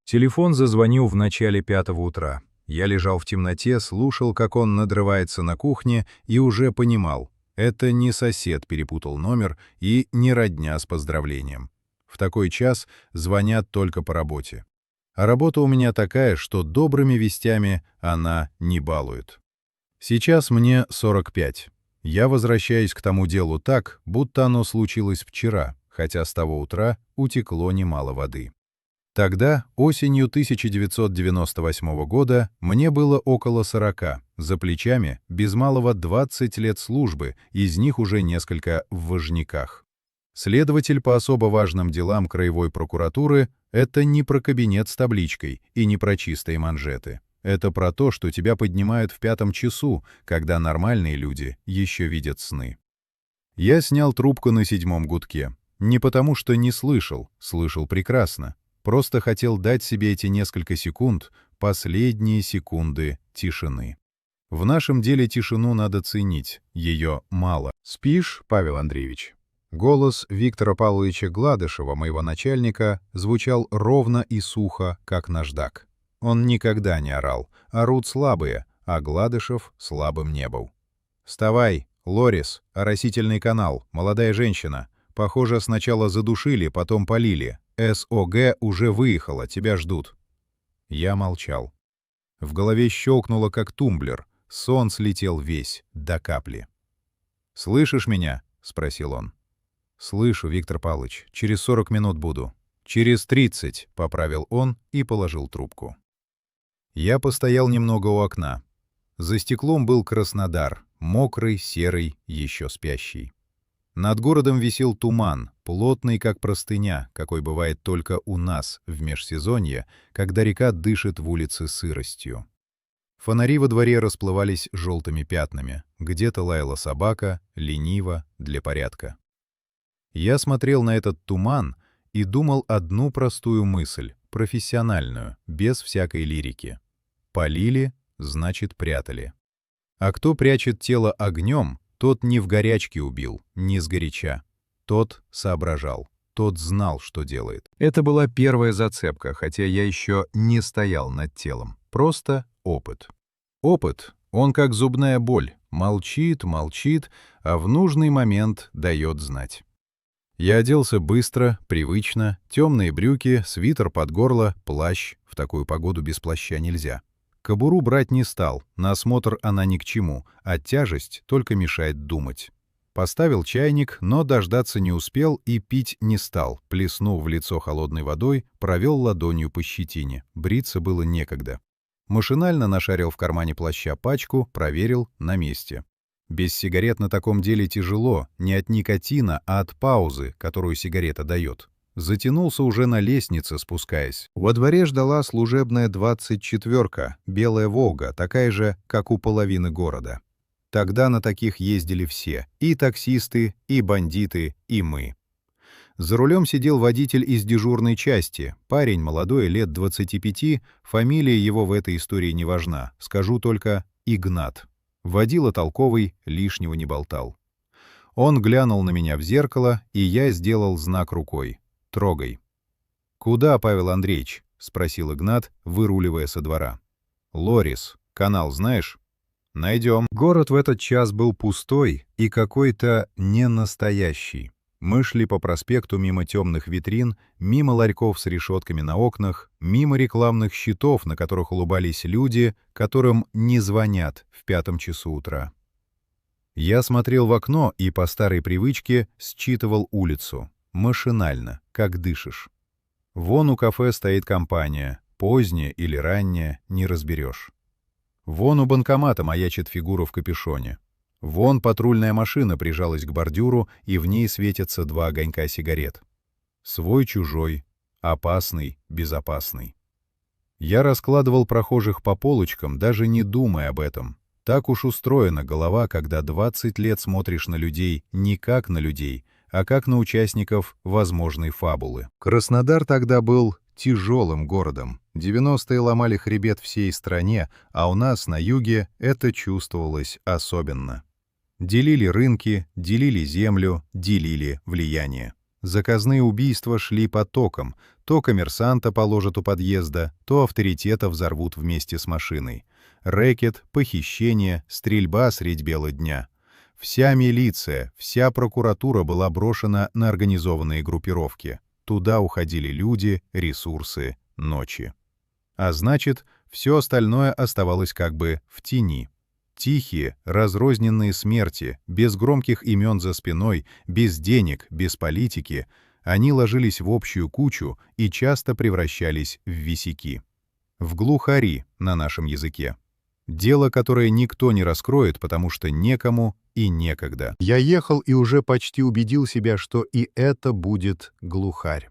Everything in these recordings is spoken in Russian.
Телефон зазвонил в начале 5 утра. Я лежал в темноте, слушал, как он надрывается на кухне, и уже понимал, это не сосед перепутал номер и не родня с поздравлением. В такой час звонят только по работе. А работа у меня такая, что добрыми вестями она не балует. Сейчас мне 45. Я возвращаюсь к тому делу так, будто оно случилось вчера, хотя с того утра утекло немало воды. Тогда, осенью 1998 года, мне было около 40, за плечами без малого 20 лет службы, из них уже несколько в Важняках. Следователь по особо важным делам краевой прокуратуры — это не про кабинет с табличкой и не про чистые манжеты. Это про то, что тебя поднимают в 5 часу, когда нормальные люди еще видят сны. Я снял трубку на 7-м гудке. Не потому, что не слышал, слышал прекрасно. Просто хотел дать себе эти несколько секунд, последние секунды тишины. В нашем деле тишину надо ценить, ее мало. «Спишь, Павел Андреевич?» Голос Виктора Павловича Гладышева, моего начальника, звучал ровно и сухо, как наждак. Он никогда не орал, орут слабые, а Гладышев слабым не был. «Вставай, Лорис, оросительный канал, молодая женщина. Похоже, сначала задушили, потом полили. СОГ уже выехала, тебя ждут». Я молчал. В голове щелкнуло, как тумблер. Сон слетел весь, до капли. «Слышишь меня?» — спросил он. «Слышу, Виктор Павлович. Через 40 минут буду». «Через 30», — поправил он и положил трубку. Я постоял немного у окна. За стеклом был Краснодар, мокрый, серый, еще спящий. Над городом висел туман, плотный, как простыня, какой бывает только у нас в межсезонье, когда река дышит в улице сыростью. Фонари во дворе расплывались желтыми пятнами, где-то лаяла собака, лениво, для порядка. Я смотрел на этот туман и думал одну простую мысль, профессиональную, без всякой лирики. Полили, значит, прятали. А кто прячет тело огнем, тот не в горячке убил, не сгоряча. Тот соображал, тот знал, что делает. Это была первая зацепка, хотя я еще не стоял над телом. Просто опыт. Опыт, он как зубная боль. Молчит, молчит, а в нужный момент дает знать. Я оделся быстро, привычно, темные брюки, свитер под горло, плащ. В такую погоду без плаща нельзя. Кобуру брать не стал, на осмотр она ни к чему, а тяжесть только мешает думать. Поставил чайник, но дождаться не успел и пить не стал, плеснув в лицо холодной водой, провел ладонью по щетине, бриться было некогда. Машинально нашарил в кармане плаща пачку, проверил — на месте. Без сигарет на таком деле тяжело, не от никотина, а от паузы, которую сигарета дает. Затянулся уже на лестнице, спускаясь. Во дворе ждала служебная 24-ка, белая «Волга», такая же, как у половины города. Тогда на таких ездили все — и таксисты, и бандиты, и мы. За рулем сидел водитель из дежурной части, парень молодой, лет 25, фамилия его в этой истории не важна, скажу только Игнат. Водила толковый, лишнего не болтал. Он глянул на меня в зеркало, и я сделал знак рукой. «Трогай». «Куда, Павел Андреевич?» — спросил Игнат, выруливая со двора. «Лорис. Канал знаешь?» «Найдем». Город в этот час был пустой и какой-то ненастоящий. Мы шли по проспекту мимо темных витрин, мимо ларьков с решетками на окнах, мимо рекламных щитов, на которых улыбались люди, которым не звонят в 5 часу утра. Я смотрел в окно и по старой привычке считывал улицу. Машинально, как дышишь. Вон у кафе стоит компания, поздняя или ранняя, не разберешь. Вон у банкомата маячит фигура в капюшоне. Вон патрульная машина прижалась к бордюру, и в ней светятся 2 огонька сигарет. Свой-чужой, опасный, безопасный. Я раскладывал прохожих по полочкам, даже не думая об этом. Так уж устроена голова, когда 20 лет смотришь на людей не как на людей, а как на участников возможной фабулы. Краснодар тогда был тяжелым городом. 90-е ломали хребет всей стране, а у нас на юге это чувствовалось особенно. Делили рынки, делили землю, делили влияние. Заказные убийства шли потоком. То коммерсанта положат у подъезда, то авторитета взорвут вместе с машиной. Рэкет, похищение, стрельба средь бела дня. Вся милиция, вся прокуратура была брошена на организованные группировки. Туда уходили люди, ресурсы, ночи. А значит, все остальное оставалось как бы в тени. Тихие, разрозненные смерти, без громких имен за спиной, без денег, без политики, они ложились в общую кучу и часто превращались в висяки. В глухари на нашем языке. Дело, которое никто не раскроет, потому что некому и некогда. Я ехал и уже почти убедил себя, что и это будет глухарь.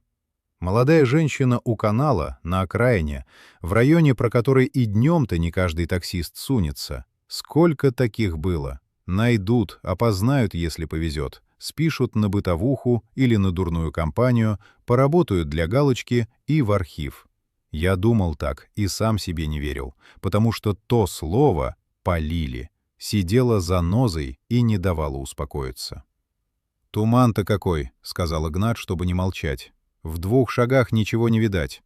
Молодая женщина у канала, на окраине, в районе, про который и днем-то не каждый таксист сунется. Сколько таких было? Найдут, опознают, если повезет, спишут на бытовуху или на дурную компанию, поработают для галочки и в архив. Я думал так и сам себе не верил, потому что то слово «полили» сидело занозой и не давало успокоиться. «Туман-то какой!» — сказал Игнат, чтобы не молчать. «В 2 шагах ничего не видать».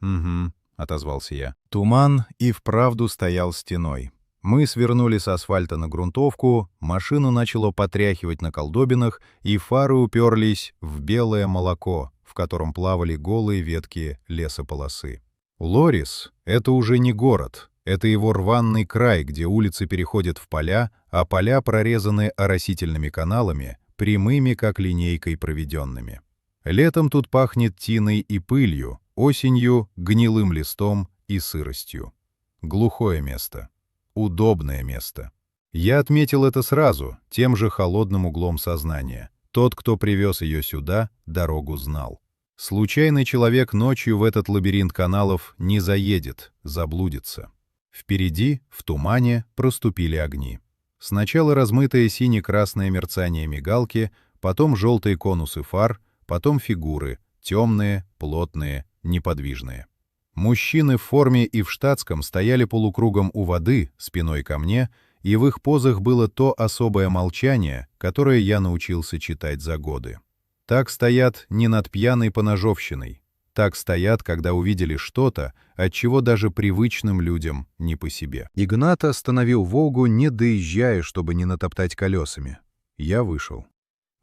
«Угу», — отозвался я. Туман и вправду стоял стеной. Мы свернули с асфальта на грунтовку, машину начало потряхивать на колдобинах, и фары уперлись в белое молоко, в котором плавали голые ветки лесополосы. Лорис — это уже не город, это его рваный край, где улицы переходят в поля, а поля прорезаны оросительными каналами, прямыми, как линейкой проведенными. Летом тут пахнет тиной и пылью, осенью — гнилым листом и сыростью. Глухое место. Удобное место. Я отметил это сразу, тем же холодным углом сознания. Тот, кто привез ее сюда, дорогу знал. Случайный человек ночью в этот лабиринт каналов не заедет, заблудится. Впереди, в тумане, проступили огни. Сначала размытое сине-красное мерцание мигалки, потом желтые конусы фар, потом фигуры, темные, плотные, неподвижные. Мужчины в форме и в штатском стояли полукругом у воды, спиной ко мне, и в их позах было то особое молчание, которое я научился читать за годы. Так стоят не над пьяной поножовщиной. Так стоят, когда увидели что-то, от чего даже привычным людям не по себе. Игнат остановил «Волгу», не доезжая, чтобы не натоптать колесами. Я вышел.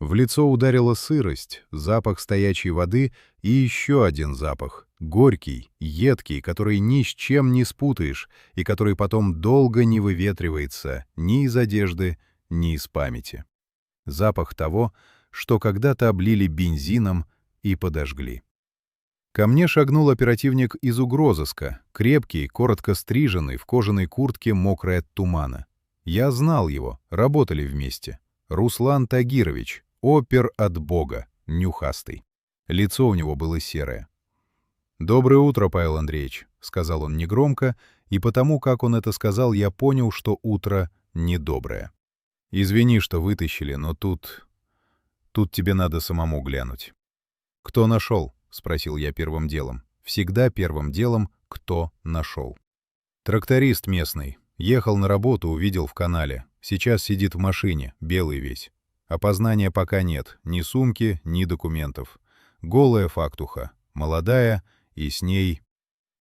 В лицо ударила сырость, запах стоячей воды и еще один запах, горький, едкий, который ни с чем не спутаешь и который потом долго не выветривается ни из одежды, ни из памяти. Запах того, что когда-то облили бензином и подожгли. Ко мне шагнул оперативник из угрозыска, крепкий, коротко стриженный, в кожаной куртке, мокрой от тумана. Я знал его, работали вместе. Руслан Тагирович, опер от Бога, нюхастый. Лицо у него было серое. «Доброе утро, Павел Андреевич», — сказал он негромко, и потому, как он это сказал, я понял, что утро недоброе. «Извини, что вытащили, но тут тебе надо самому глянуть». «Кто нашел?» — спросил я первым делом. Всегда первым делом, кто нашел. «Тракторист местный. Ехал на работу, увидел в канале. Сейчас сидит в машине, белый весь. Опознания пока нет, ни сумки, ни документов. Голая фактуха, молодая, и с ней...»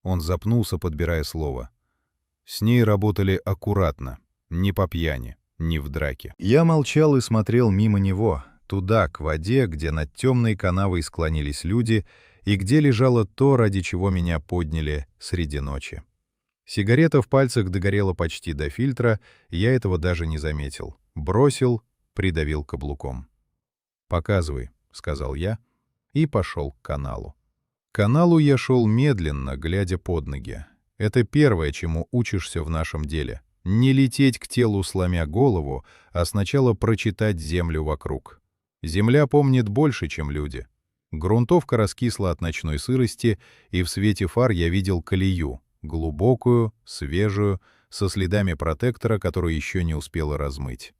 Он запнулся, подбирая слово. «С ней работали аккуратно, не по пьяни, не в драке». Я молчал и смотрел мимо него, туда, к воде, где над темной канавой склонились люди, и где лежало то, ради чего меня подняли среди ночи. Сигарета в пальцах догорела почти до фильтра, я этого даже не заметил. Бросил, придавил каблуком. «Показывай», — сказал я, и пошел к каналу. К каналу я шел медленно, глядя под ноги. Это первое, чему учишься в нашем деле. Не лететь к телу, сломя голову, а сначала прочитать землю вокруг. Земля помнит больше, чем люди. Грунтовка раскисла от ночной сырости, и в свете фар я видел колею, глубокую, свежую, со следами протектора, который еще не успела размыть.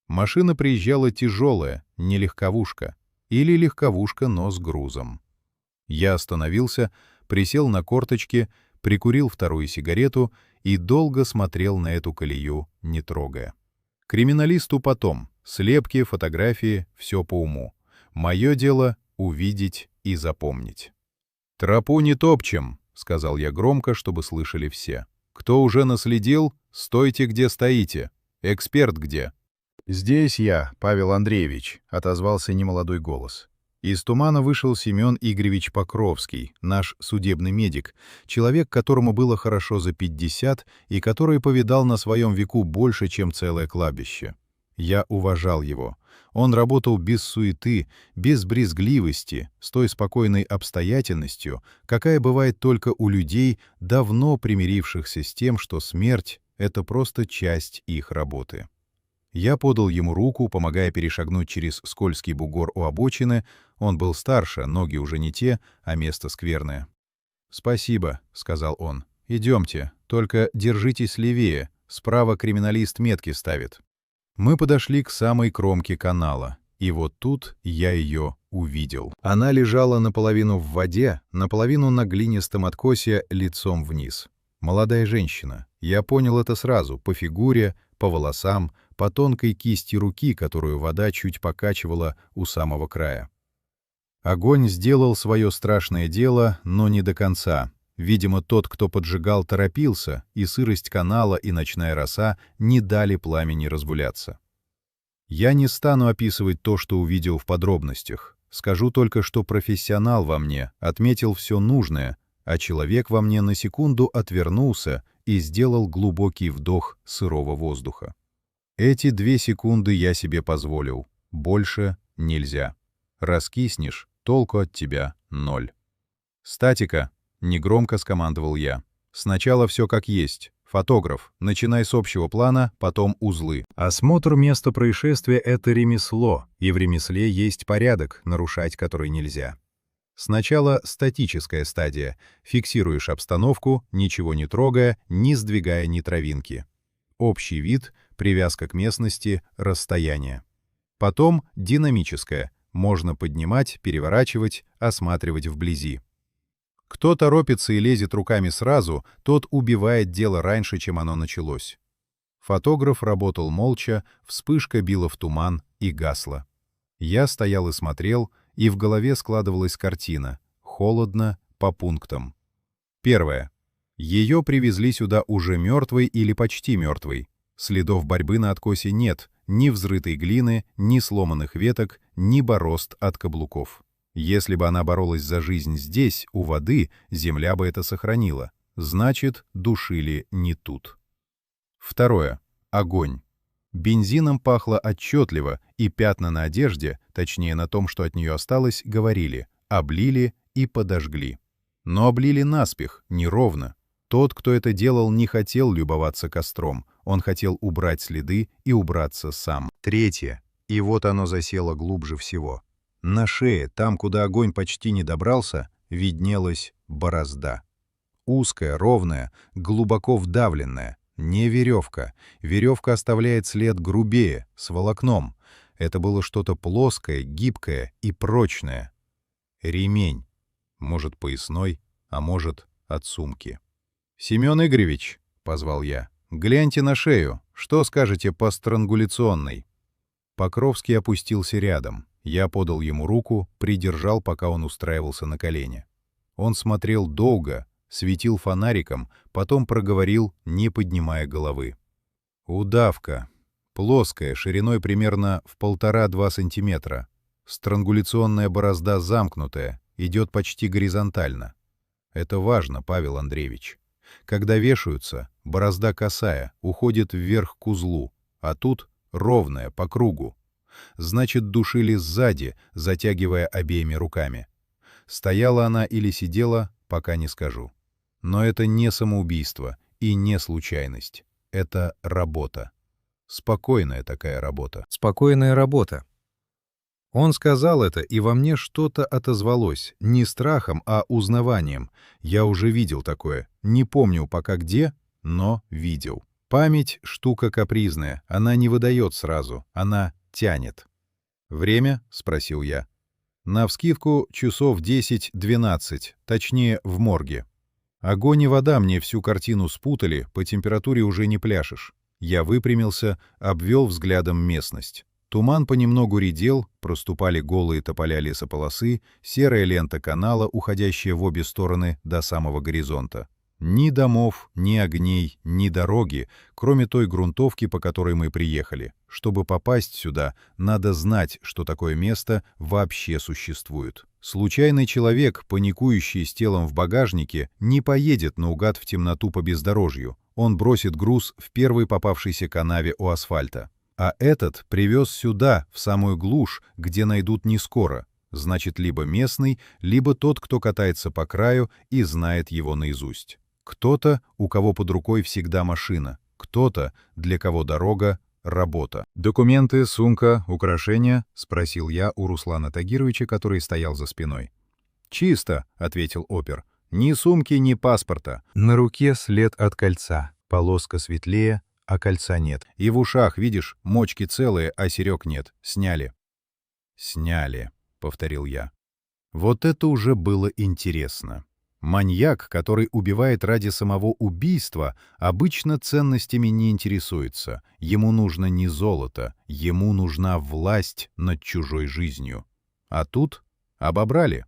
Машина приезжала тяжелая, не легковушка. Или легковушка, но с грузом. Я остановился, присел на корточки, прикурил вторую сигарету и долго смотрел на эту колею, не трогая. Криминалисту потом. Слепки, фотографии, все по уму. Мое дело — увидеть и запомнить. «Тропу не топчем», — сказал я громко, чтобы слышали все. «Кто уже наследил, стойте, где стоите. Эксперт где?» «Здесь я, Павел Андреевич», — отозвался немолодой голос. Из тумана вышел Семен Игоревич Покровский, наш судебный медик, человек, которому было хорошо за 50 и который повидал на своем веку больше, чем целое кладбище. Я уважал его. Он работал без суеты, без брезгливости, с той спокойной обстоятельностью, какая бывает только у людей, давно примирившихся с тем, что смерть — это просто часть их работы. Я подал ему руку, помогая перешагнуть через скользкий бугор у обочины. Он был старше, ноги уже не те, а место скверное. «Спасибо», — сказал он. «Идемте, только держитесь левее, справа криминалист метки ставит». Мы подошли к самой кромке канала, и вот тут я ее увидел. Она лежала наполовину в воде, наполовину на глинистом откосе лицом вниз. Молодая женщина. Я понял это сразу, по фигуре, по волосам, по тонкой кисти руки, которую вода чуть покачивала у самого края. Огонь сделал свое страшное дело, но не до конца. Видимо, тот, кто поджигал, торопился, и сырость канала и ночная роса не дали пламени разгуляться. Я не стану описывать то, что увидел в подробностях. Скажу только, что профессионал во мне отметил все нужное, а человек во мне на секунду отвернулся и сделал глубокий вдох сырого воздуха. Эти 2 секунды я себе позволил. Больше нельзя. Раскиснешь, толку от тебя 0. «Статика!» — негромко скомандовал я. «Сначала все как есть. Фотограф, начинай с общего плана, потом узлы». Осмотр места происшествия — это ремесло, и в ремесле есть порядок, нарушать который нельзя. Сначала статическая стадия. Фиксируешь обстановку, ничего не трогая, не сдвигая ни травинки. Общий вид, привязка к местности, расстояние. Потом динамическая. Можно поднимать, переворачивать, осматривать вблизи. Кто торопится и лезет руками сразу, тот убивает дело раньше, чем оно началось. Фотограф работал молча, вспышка била в туман и гасла. Я стоял и смотрел, и в голове складывалась картина. Холодно, по пунктам. Первое. Ее привезли сюда уже мертвой или почти мертвой. Следов борьбы на откосе нет, ни взрытой глины, ни сломанных веток, ни борозд от каблуков. Если бы она боролась за жизнь здесь, у воды, земля бы это сохранила. Значит, душили не тут. Второе. Огонь. Бензином пахло отчетливо, и пятна на одежде, точнее на том, что от нее осталось, говорили, облили и подожгли. Но облили наспех, неровно. Тот, кто это делал, не хотел любоваться костром, он хотел убрать следы и убраться сам. Третье. И вот оно засело глубже всего. На шее, там, куда огонь почти не добрался, виднелась борозда. Узкая, ровная, глубоко вдавленная. Не веревка. Веревка оставляет след грубее, с волокном. Это было что-то плоское, гибкое и прочное. Ремень. Может, поясной, а может, от сумки. «Семен Игоревич», — позвал я, — «гляньте на шею. Что скажете по странгуляционной?» Покровский опустился рядом. Я подал ему руку, придержал, пока он устраивался на колени. Он смотрел долго, светил фонариком, потом проговорил, не поднимая головы. «Удавка. Плоская, шириной примерно в 1,5–2 сантиметра. Странгуляционная борозда замкнутая, идет почти горизонтально. Это важно, Павел Андреевич. Когда вешаются, борозда косая, уходит вверх к узлу, а тут ровная, по кругу. Значит, душили сзади, затягивая обеими руками. Стояла она или сидела, пока не скажу. Но это не самоубийство и не случайность. Это работа. Спокойная такая работа. Спокойная работа. Он сказал это, и во мне что-то отозвалось, не страхом, а узнаванием. Я уже видел такое, не помню пока где, но видел. Память — штука капризная, она не выдает сразу, она тянет. «Время?» — спросил я. «Навскидку часов 10-12, точнее, в морге. Огонь и вода мне всю картину спутали, по температуре уже не пляшешь». Я выпрямился, обвел взглядом местность. Туман понемногу редел, проступали голые тополя лесополосы, серая лента канала, уходящая в обе стороны до самого горизонта. Ни домов, ни огней, ни дороги, кроме той грунтовки, по которой мы приехали. Чтобы попасть сюда, надо знать, что такое место вообще существует. Случайный человек, паникующий с телом в багажнике, не поедет наугад в темноту по бездорожью. Он бросит груз в первой попавшейся канаве у асфальта. А этот привез сюда, в самую глушь, где найдут не скоро. Значит, либо местный, либо тот, кто катается по краю и знает его наизусть. Кто-то, у кого под рукой всегда машина, кто-то, для кого дорога — работа. «Документы, сумка, украшения?» — спросил я у Руслана Тагировича, который стоял за спиной. «Чисто», — ответил опер. «Ни сумки, ни паспорта». На руке след от кольца, полоска светлее, а кольца нет. И в ушах, видишь, мочки целые, а серег нет. Сняли. «Сняли», — повторил я. Вот это уже было интересно. Маньяк, который убивает ради самого убийства, обычно ценностями не интересуется. Ему нужно не золото, ему нужна власть над чужой жизнью. А тут обобрали.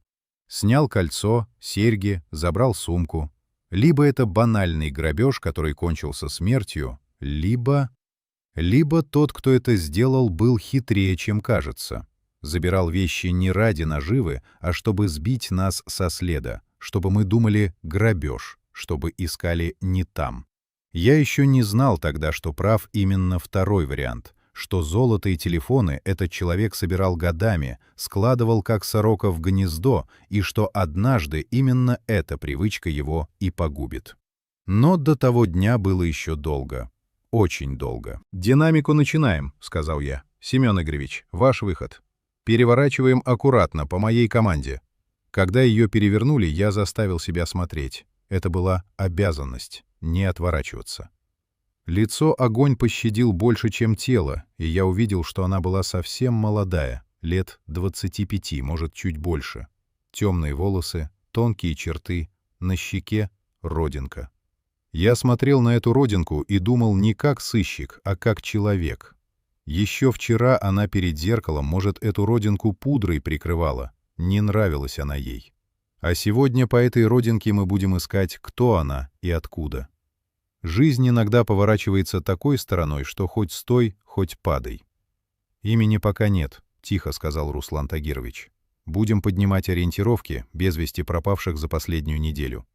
Снял кольцо, серьги, забрал сумку. Либо это банальный грабеж, который кончился смертью, либо тот, кто это сделал, был хитрее, чем кажется. Забирал вещи не ради наживы, а чтобы сбить нас со следа, чтобы мы думали грабеж, чтобы искали не там. Я еще не знал тогда, что прав именно второй вариант, что золото и телефоны этот человек собирал годами, складывал как сорока в гнездо, и что однажды именно эта привычка его и погубит. Но до того дня было еще долго. Очень долго. «Динамику начинаем», — сказал я. «Семен Игоревич, ваш выход. Переворачиваем аккуратно, по моей команде». Когда ее перевернули, я заставил себя смотреть. Это была обязанность — не отворачиваться. Лицо огонь пощадил больше, чем тело, и я увидел, что она была совсем молодая, лет 25, может, чуть больше. Темные волосы, тонкие черты, на щеке — родинка. Я смотрел на эту родинку и думал не как сыщик, а как человек. Еще вчера она перед зеркалом, может, эту родинку пудрой прикрывала. Не нравилась она ей. А сегодня по этой родинке мы будем искать, кто она и откуда. Жизнь иногда поворачивается такой стороной, что хоть стой, хоть падай. «Имени пока нет», — тихо сказал Руслан Тагирович. «Будем поднимать ориентировки, без вести пропавших за последнюю неделю».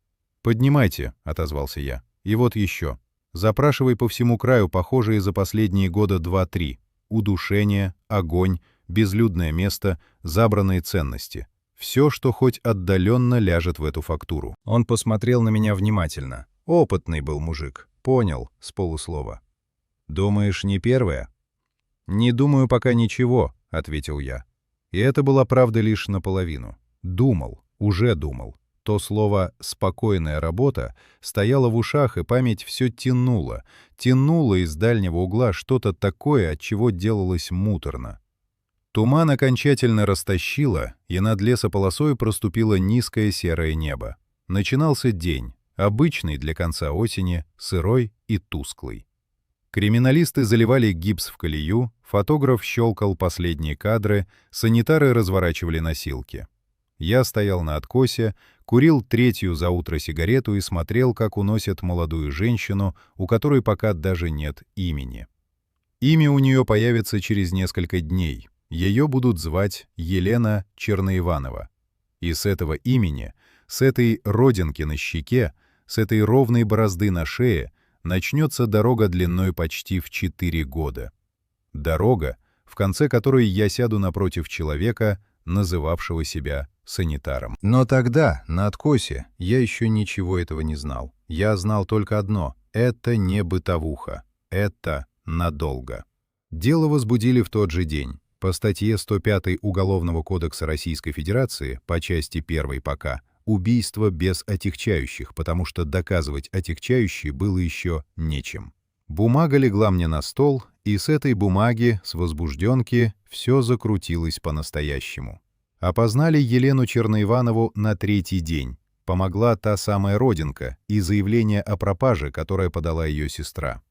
«Поднимайте», — отозвался я. «И вот еще. Запрашивай по всему краю похожие за последние года 2-3. Удушение, огонь, безлюдное место, забранные ценности. Все, что хоть отдаленно ляжет в эту фактуру». Он посмотрел на меня внимательно. Опытный был мужик. Понял, с полуслова. «Думаешь, не первая?» «Не думаю пока ничего», — ответил я. И это была правда лишь наполовину. Думал, уже думал. То слово «спокойная работа» стояло в ушах, и память все тянула из дальнего угла что-то такое, от чего делалось муторно. Туман окончательно растащило, и над лесополосой проступило низкое серое небо. Начинался день, обычный для конца осени, сырой и тусклый. Криминалисты заливали гипс в колею, фотограф щелкал последние кадры, санитары разворачивали носилки. Я стоял на откосе, курил третью за утро сигарету и смотрел, как уносят молодую женщину, у которой пока даже нет имени. Имя у нее появится через несколько дней. Ее будут звать Елена Черноиванова. И с этого имени, с этой родинки на щеке, с этой ровной борозды на шее начнется дорога длиной почти в 4 года. Дорога, в конце которой я сяду напротив человека, называвшего себя санитаром. Но тогда, на откосе, я еще ничего этого не знал. Я знал только одно — это не бытовуха, это надолго. Дело возбудили в тот же день. По статье 105 Уголовного кодекса Российской Федерации, по части 1 пока, убийство без отягчающих, потому что доказывать отягчающие было еще нечем. Бумага легла мне на стол, и с этой бумаги, с возбужденки, все закрутилось по-настоящему. Опознали Елену Черноиванову на 3-й день. Помогла та самая родинка и заявление о пропаже, которое подала ее сестра.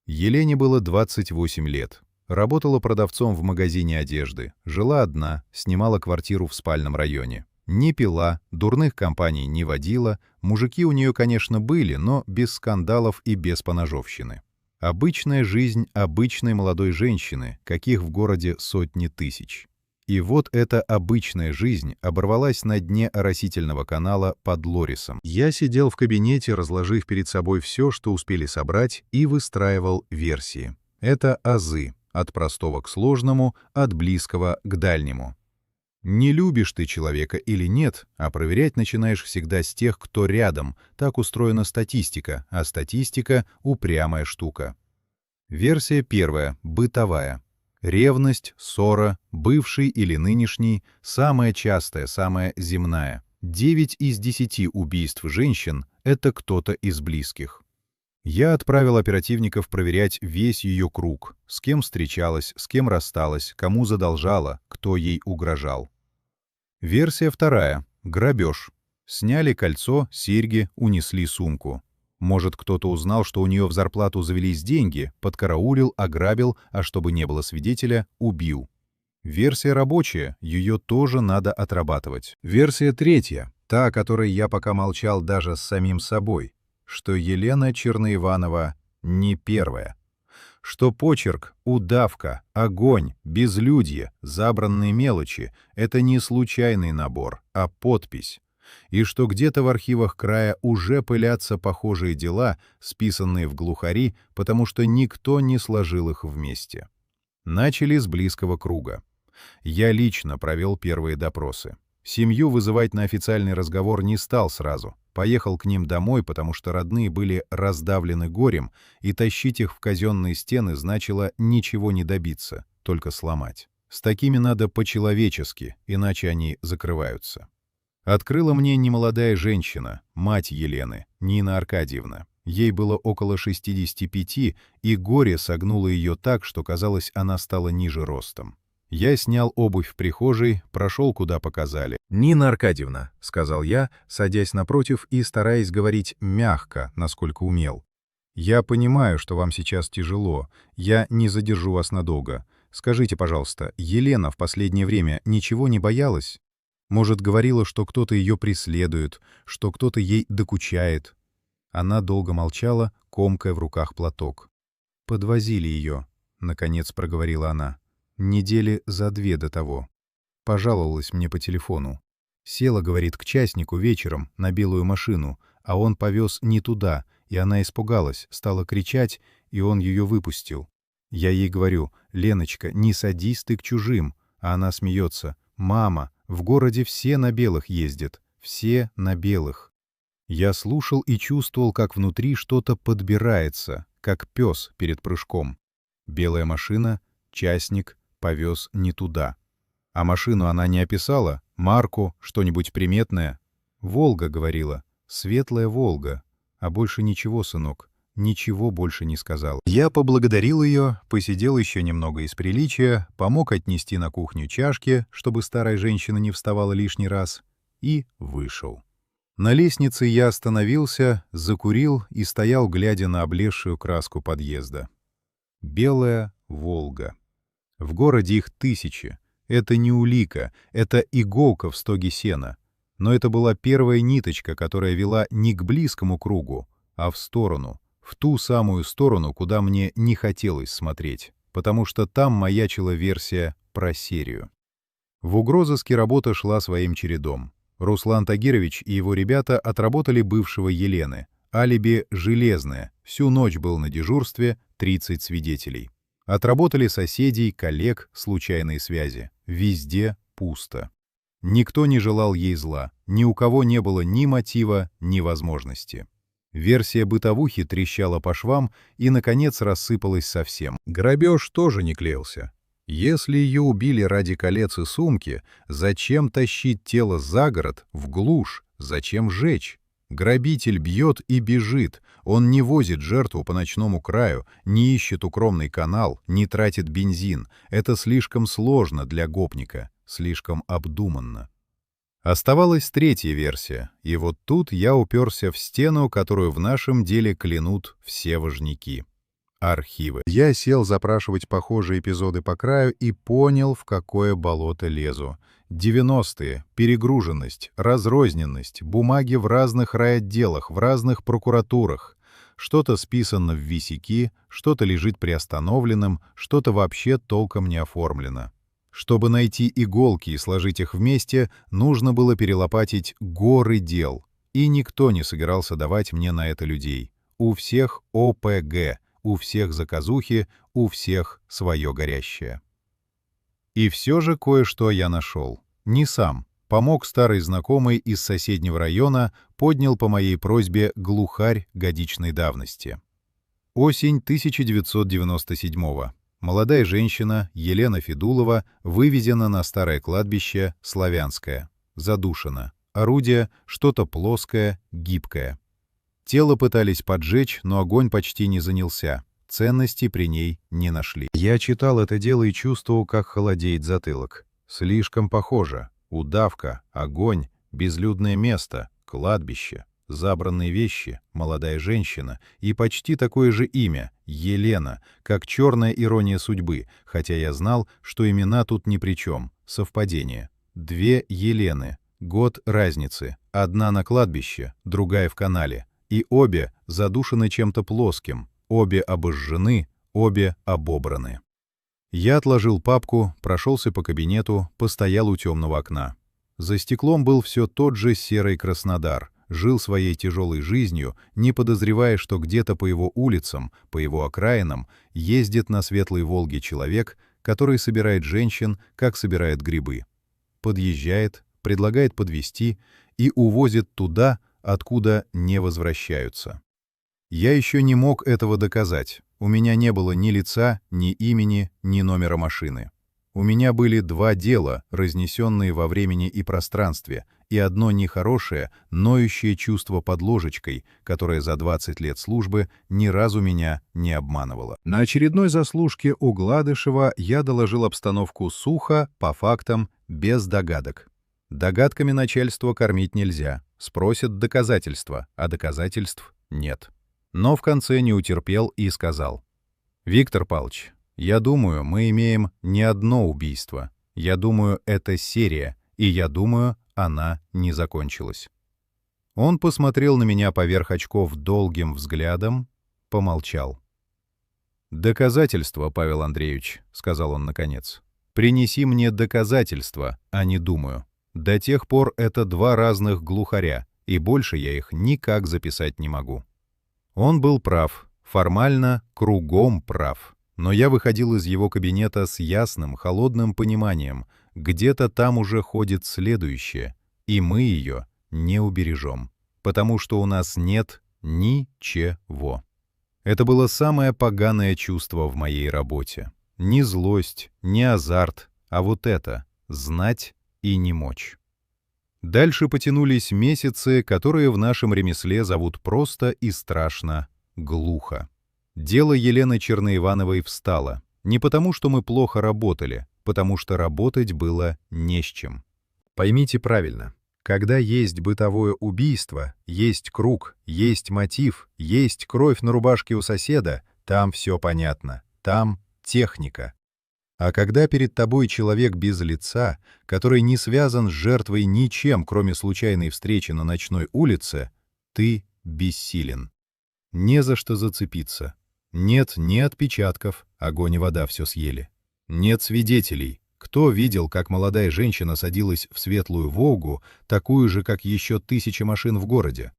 Елене было 28 лет. Работала продавцом в магазине одежды, жила одна, снимала квартиру в спальном районе. Не пила, дурных компаний не водила, мужики у нее, конечно, были, но без скандалов и без поножовщины. Обычная жизнь обычной молодой женщины, каких в городе сотни тысяч. И вот эта обычная жизнь оборвалась на дне оросительного канала под Лорисом. Я сидел в кабинете, разложив перед собой все, что успели собрать, и выстраивал версии. Это азы, от простого к сложному, от близкого к дальнему. Не любишь ты человека или нет, а проверять начинаешь всегда с тех, кто рядом. Так устроена статистика, а статистика — упрямая штука. Версия первая, бытовая. Ревность, ссора, бывший или нынешний, самая частая, самая земная. 9 из 10 убийств женщин — это кто-то из близких. Я отправил оперативников проверять весь ее круг, с кем встречалась, с кем рассталась, кому задолжала, кто ей угрожал. Версия вторая. Грабеж. Сняли кольцо, серьги, унесли сумку. Может, кто-то узнал, что у нее в зарплату завелись деньги, подкараулил, ограбил, а чтобы не было свидетеля, убил. Версия рабочая, ее тоже надо отрабатывать. Версия третья, та, о которой я пока молчал даже с самим собой, что Елена Черноиванова не первая. Что почерк, удавка, огонь, безлюдье, забранные мелочи — это не случайный набор, а подпись. И что где-то в архивах края уже пылятся похожие дела, списанные в глухари, потому что никто не сложил их вместе. Начали с близкого круга. Я лично провел первые допросы. Семью вызывать на официальный разговор не стал сразу. Поехал к ним домой, потому что родные были раздавлены горем, и тащить их в казенные стены значило ничего не добиться, только сломать. С такими надо по-человечески, иначе они закрываются. Открыла мне немолодая женщина, мать Елены, Нина Аркадьевна. Ей было около 65, и горе согнуло ее так, что, казалось, она стала ниже ростом. Я снял обувь в прихожей, прошел, куда показали. «Нина Аркадьевна», — сказал я, садясь напротив и стараясь говорить мягко, насколько умел. «Я понимаю, что вам сейчас тяжело. Я не задержу вас надолго. Скажите, пожалуйста, Елена в последнее время ничего не боялась? Может, говорила, что кто-то ее преследует, что кто-то ей докучает?» Она долго молчала, комкая в руках платок. «Подвозили ее», — наконец проговорила она. «Недели за 2 до того. Пожаловалась мне по телефону. Села, говорит, к частнику вечером на белую машину, а он повез не туда, и она испугалась, стала кричать, и он ее выпустил. Я ей говорю: «Леночка, не садись ты к чужим», а она смеется: «Мама, в городе все на белых ездят, все на белых». Я слушал и чувствовал, как внутри что-то подбирается, как пес перед прыжком. Белая машина, частник, повез не туда. А машину она не описала? Марку, что-нибудь приметное? «Волга», — говорила, «светлая Волга». А больше ничего, сынок, ничего больше не сказала. Я поблагодарил ее, посидел еще немного из приличия, помог отнести на кухню чашки, чтобы старая женщина не вставала лишний раз, и вышел. На лестнице я остановился, закурил и стоял, глядя на облезшую краску подъезда. Белая Волга. В городе их тысячи. Это не улика, это иголка в стоге сена. Но это была первая ниточка, которая вела не к близкому кругу, а в сторону, в ту самую сторону, куда мне не хотелось смотреть, потому что там маячила версия про серию. В угрозыске работа шла своим чередом. Руслан Тагирович и его ребята отработали бывшего Елены. Алиби железное, всю ночь был на дежурстве, 30 свидетелей. Отработали соседей, коллег, случайные связи. Везде пусто. Никто не желал ей зла, ни у кого не было ни мотива, ни возможности. Версия бытовухи трещала по швам и, наконец, рассыпалась совсем. Грабеж тоже не клеился. Если ее убили ради колец и сумки, зачем тащить тело за город, в глушь, зачем жечь? Грабитель бьет и бежит, он не возит жертву по ночному краю, не ищет укромный канал, не тратит бензин. Это слишком сложно для гопника, слишком обдуманно. Оставалась третья версия, и вот тут я уперся в стену, которую в нашем деле клянут все важняки. Архивы. Я сел запрашивать похожие эпизоды по краю и понял, в какое болото лезу. 90-е, перегруженность, разрозненность, бумаги в разных райотделах, в разных прокуратурах. Что-то списано в висяки, что-то лежит приостановленным, что-то вообще толком не оформлено. Чтобы найти иголки и сложить их вместе, нужно было перелопатить горы дел. И никто не собирался давать мне на это людей. У всех ОПГ. У всех заказухи, у всех свое горящее. И все же кое-что я нашел. Не сам. Помог старый знакомый из соседнего района, поднял по моей просьбе глухарь годичной давности. Осень 1997-го. Молодая женщина, Елена Федулова, вывезена на старое кладбище Славянское. Задушена. Орудие — что-то плоское, гибкое. Тело пытались поджечь, но огонь почти не занялся. Ценностей при ней не нашли. Я читал это дело и чувствовал, как холодеет затылок. Слишком похоже. Удавка, огонь, безлюдное место, кладбище, забранные вещи, молодая женщина и почти такое же имя — Елена, как черная ирония судьбы, хотя я знал, что имена тут ни при чем. Совпадение. Две Елены. Год разницы. Одна на кладбище, другая в канале. И обе задушены чем-то плоским, обе обожжены, обе обобраны. Я отложил папку, прошелся по кабинету, постоял у темного окна. За стеклом был все тот же серый Краснодар, жил своей тяжелой жизнью, не подозревая, что где-то по его улицам, по его окраинам ездит на светлой «Волге» человек, который собирает женщин, как собирает грибы. Подъезжает, предлагает подвезти и увозит туда, откуда не возвращаются. Я еще не мог этого доказать. У меня не было ни лица, ни имени, ни номера машины. У меня были два дела, разнесенные во времени и пространстве, и одно нехорошее, ноющее чувство под ложечкой, которое за 20 лет службы ни разу меня не обманывало. На очередной заслужке у Гладышева я доложил обстановку сухо, по фактам, без догадок. Догадками начальство кормить нельзя. Спросят доказательства, а доказательств нет. Но в конце не утерпел и сказал: «Виктор Павлович, я думаю, мы имеем не одно убийство. Я думаю, это серия, и я думаю, она не закончилась». Он посмотрел на меня поверх очков долгим взглядом, помолчал. «Доказательства, Павел Андреевич», — сказал он наконец. «Принеси мне доказательства, а не думаю. До тех пор это два разных глухаря, и больше я их никак записать не могу». Он был прав, формально кругом прав. Но я выходил из его кабинета с ясным, холодным пониманием, где-то там уже ходит следующее, и мы ее не убережем, потому что у нас нет ничего. Это было самое поганое чувство в моей работе. Не злость, не азарт, а вот это — знать и не мочь. Дальше потянулись месяцы, которые в нашем ремесле зовут просто и страшно глухо. Дело Елены Черноивановой встало. Не потому, что мы плохо работали, потому что работать было не с чем. Поймите правильно. Когда есть бытовое убийство, есть круг, есть мотив, есть кровь на рубашке у соседа, там все понятно, там техника. А когда перед тобой человек без лица, который не связан с жертвой ничем, кроме случайной встречи на ночной улице, ты бессилен. Не за что зацепиться. Нет ни отпечатков, огонь и вода все съели. Нет свидетелей. Кто видел, как молодая женщина садилась в светлую «Волгу», такую же, как еще 1000 машин в городе?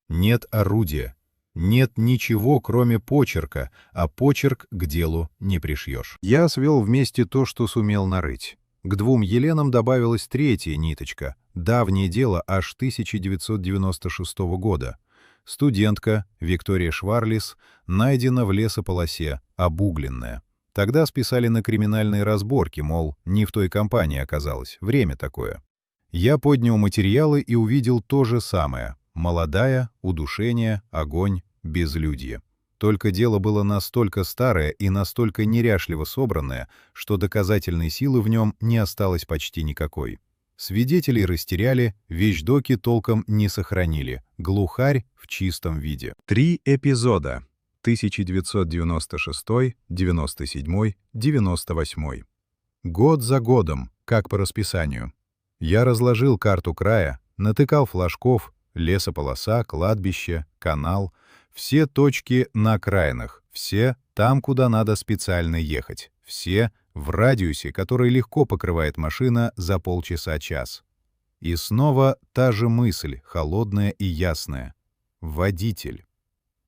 Нет орудия. Нет ничего, кроме почерка, а почерк к делу не пришьешь. Я свел вместе то, что сумел нарыть. К двум Еленам добавилась третья ниточка, давнее дело аж 1996 года. Студентка Виктория Шварлис найдена в лесополосе, обугленная. Тогда списали на криминальные разборки, мол, не в той компании оказалось, время такое. Я поднял материалы и увидел то же самое. Молодая, удушение, огонь, безлюдье. Только дело было настолько старое и настолько неряшливо собранное, что доказательной силы в нем не осталось почти никакой. Свидетелей растеряли, вещдоки толком не сохранили. Глухарь в чистом виде. 3 эпизода. 1996, 97, 98. Год за годом, как по расписанию. Я разложил карту края, натыкал флажков, лесополоса, кладбище, канал, все точки на окраинах, все там, куда надо специально ехать, все в радиусе, который легко покрывает машина за полчаса-час. И снова та же мысль, холодная и ясная. Водитель.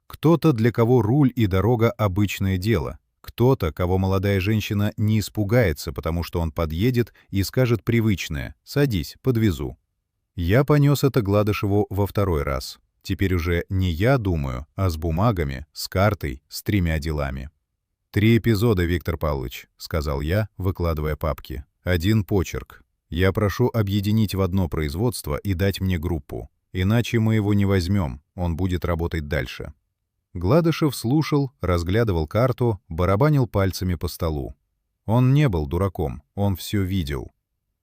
Кто-то, для кого руль и дорога — обычное дело. Кто-то, кого молодая женщина не испугается, потому что он подъедет и скажет привычное: «Садись, подвезу». Я понес это Гладышеву во второй раз. Теперь уже не я думаю, а с бумагами, с картой, с 3 делами. 3 эпизода, Виктор Павлович, — сказал я, выкладывая папки. 1 почерк. Я прошу объединить в одно производство и дать мне группу. Иначе мы его не возьмем, он будет работать дальше. Гладышев слушал, разглядывал карту, барабанил пальцами по столу. Он не был дураком, он все видел.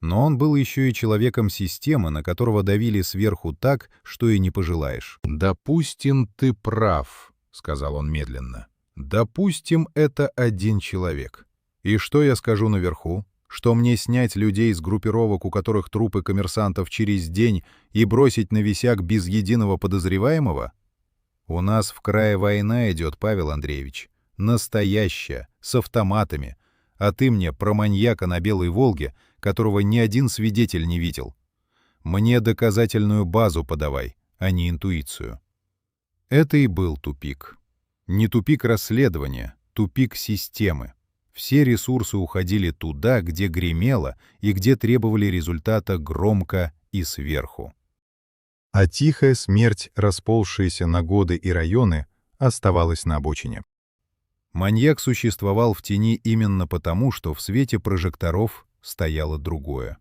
Но он был еще и человеком системы, на которого давили сверху так, что и не пожелаешь. «Допустим, ты прав», — сказал он медленно. «Допустим, это 1 человек. И что я скажу наверху? Что мне снять людей с группировок, у которых трупы коммерсантов через день, и бросить на висяк без единого подозреваемого? У нас в крае война идет, Павел Андреевич. Настоящая, с автоматами. А ты мне про маньяка на Белой Волге, которого ни один свидетель не видел. Мне доказательную базу подавай, а не интуицию». Это и был тупик. Не тупик расследования, тупик системы. Все ресурсы уходили туда, где гремело и где требовали результата громко и сверху. А тихая смерть, расползшаяся на годы и районы, оставалась на обочине. Маньяк существовал в тени именно потому, что в свете прожекторов стояло другое.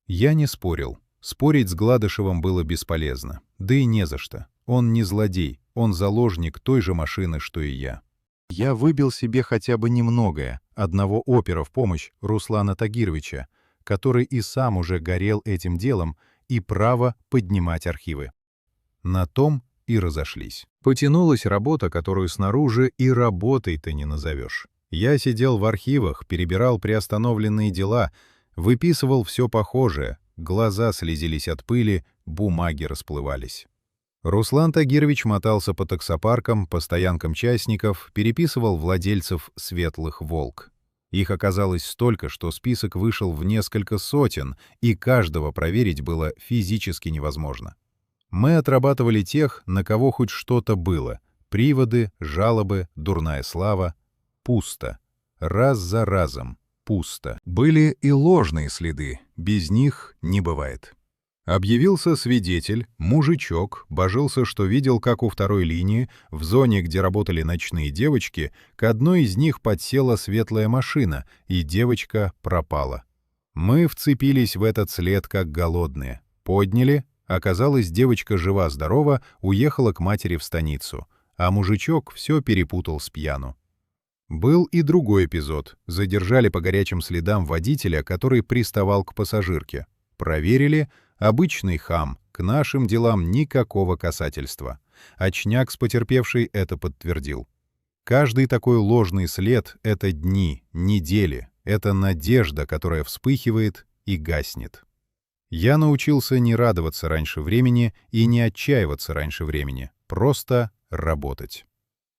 Я не спорил. Спорить с Гладышевым было бесполезно. Да и не за что. Он не злодей, он заложник той же машины, что и я. Я выбил себе хотя бы немногое, одного опера в помощь, Руслана Тагировича, который и сам уже горел этим делом, и право поднимать архивы. На том и разошлись. Потянулась работа, которую снаружи и работой-то не назовешь. Я сидел в архивах, перебирал приостановленные дела, выписывал все похожее, глаза слезились от пыли, бумаги расплывались. Руслан Тагирович мотался по таксопаркам, по стоянкам частников, переписывал владельцев «Светлых Волк». Их оказалось столько, что список вышел в несколько сотен, и каждого проверить было физически невозможно. Мы отрабатывали тех, на кого хоть что-то было. Приводы, жалобы, дурная слава. Пусто. Раз за разом. Пусто. Были и ложные следы. Без них не бывает. Объявился свидетель, мужичок, божился, что видел, как у второй линии, в зоне, где работали ночные девочки, к одной из них подсела светлая машина, и девочка пропала. Мы вцепились в этот след, как голодные. Подняли. Оказалось, девочка жива-здорова, уехала к матери в станицу, а мужичок все перепутал с пьяну. Был и другой эпизод. Задержали по горячим следам водителя, который приставал к пассажирке. Проверили. Обычный хам, к нашим делам никакого касательства. Очняк с потерпевшей это подтвердил. Каждый такой ложный след — это дни, недели, это надежда, которая вспыхивает и гаснет. Я научился не радоваться раньше времени и не отчаиваться раньше времени, просто работать.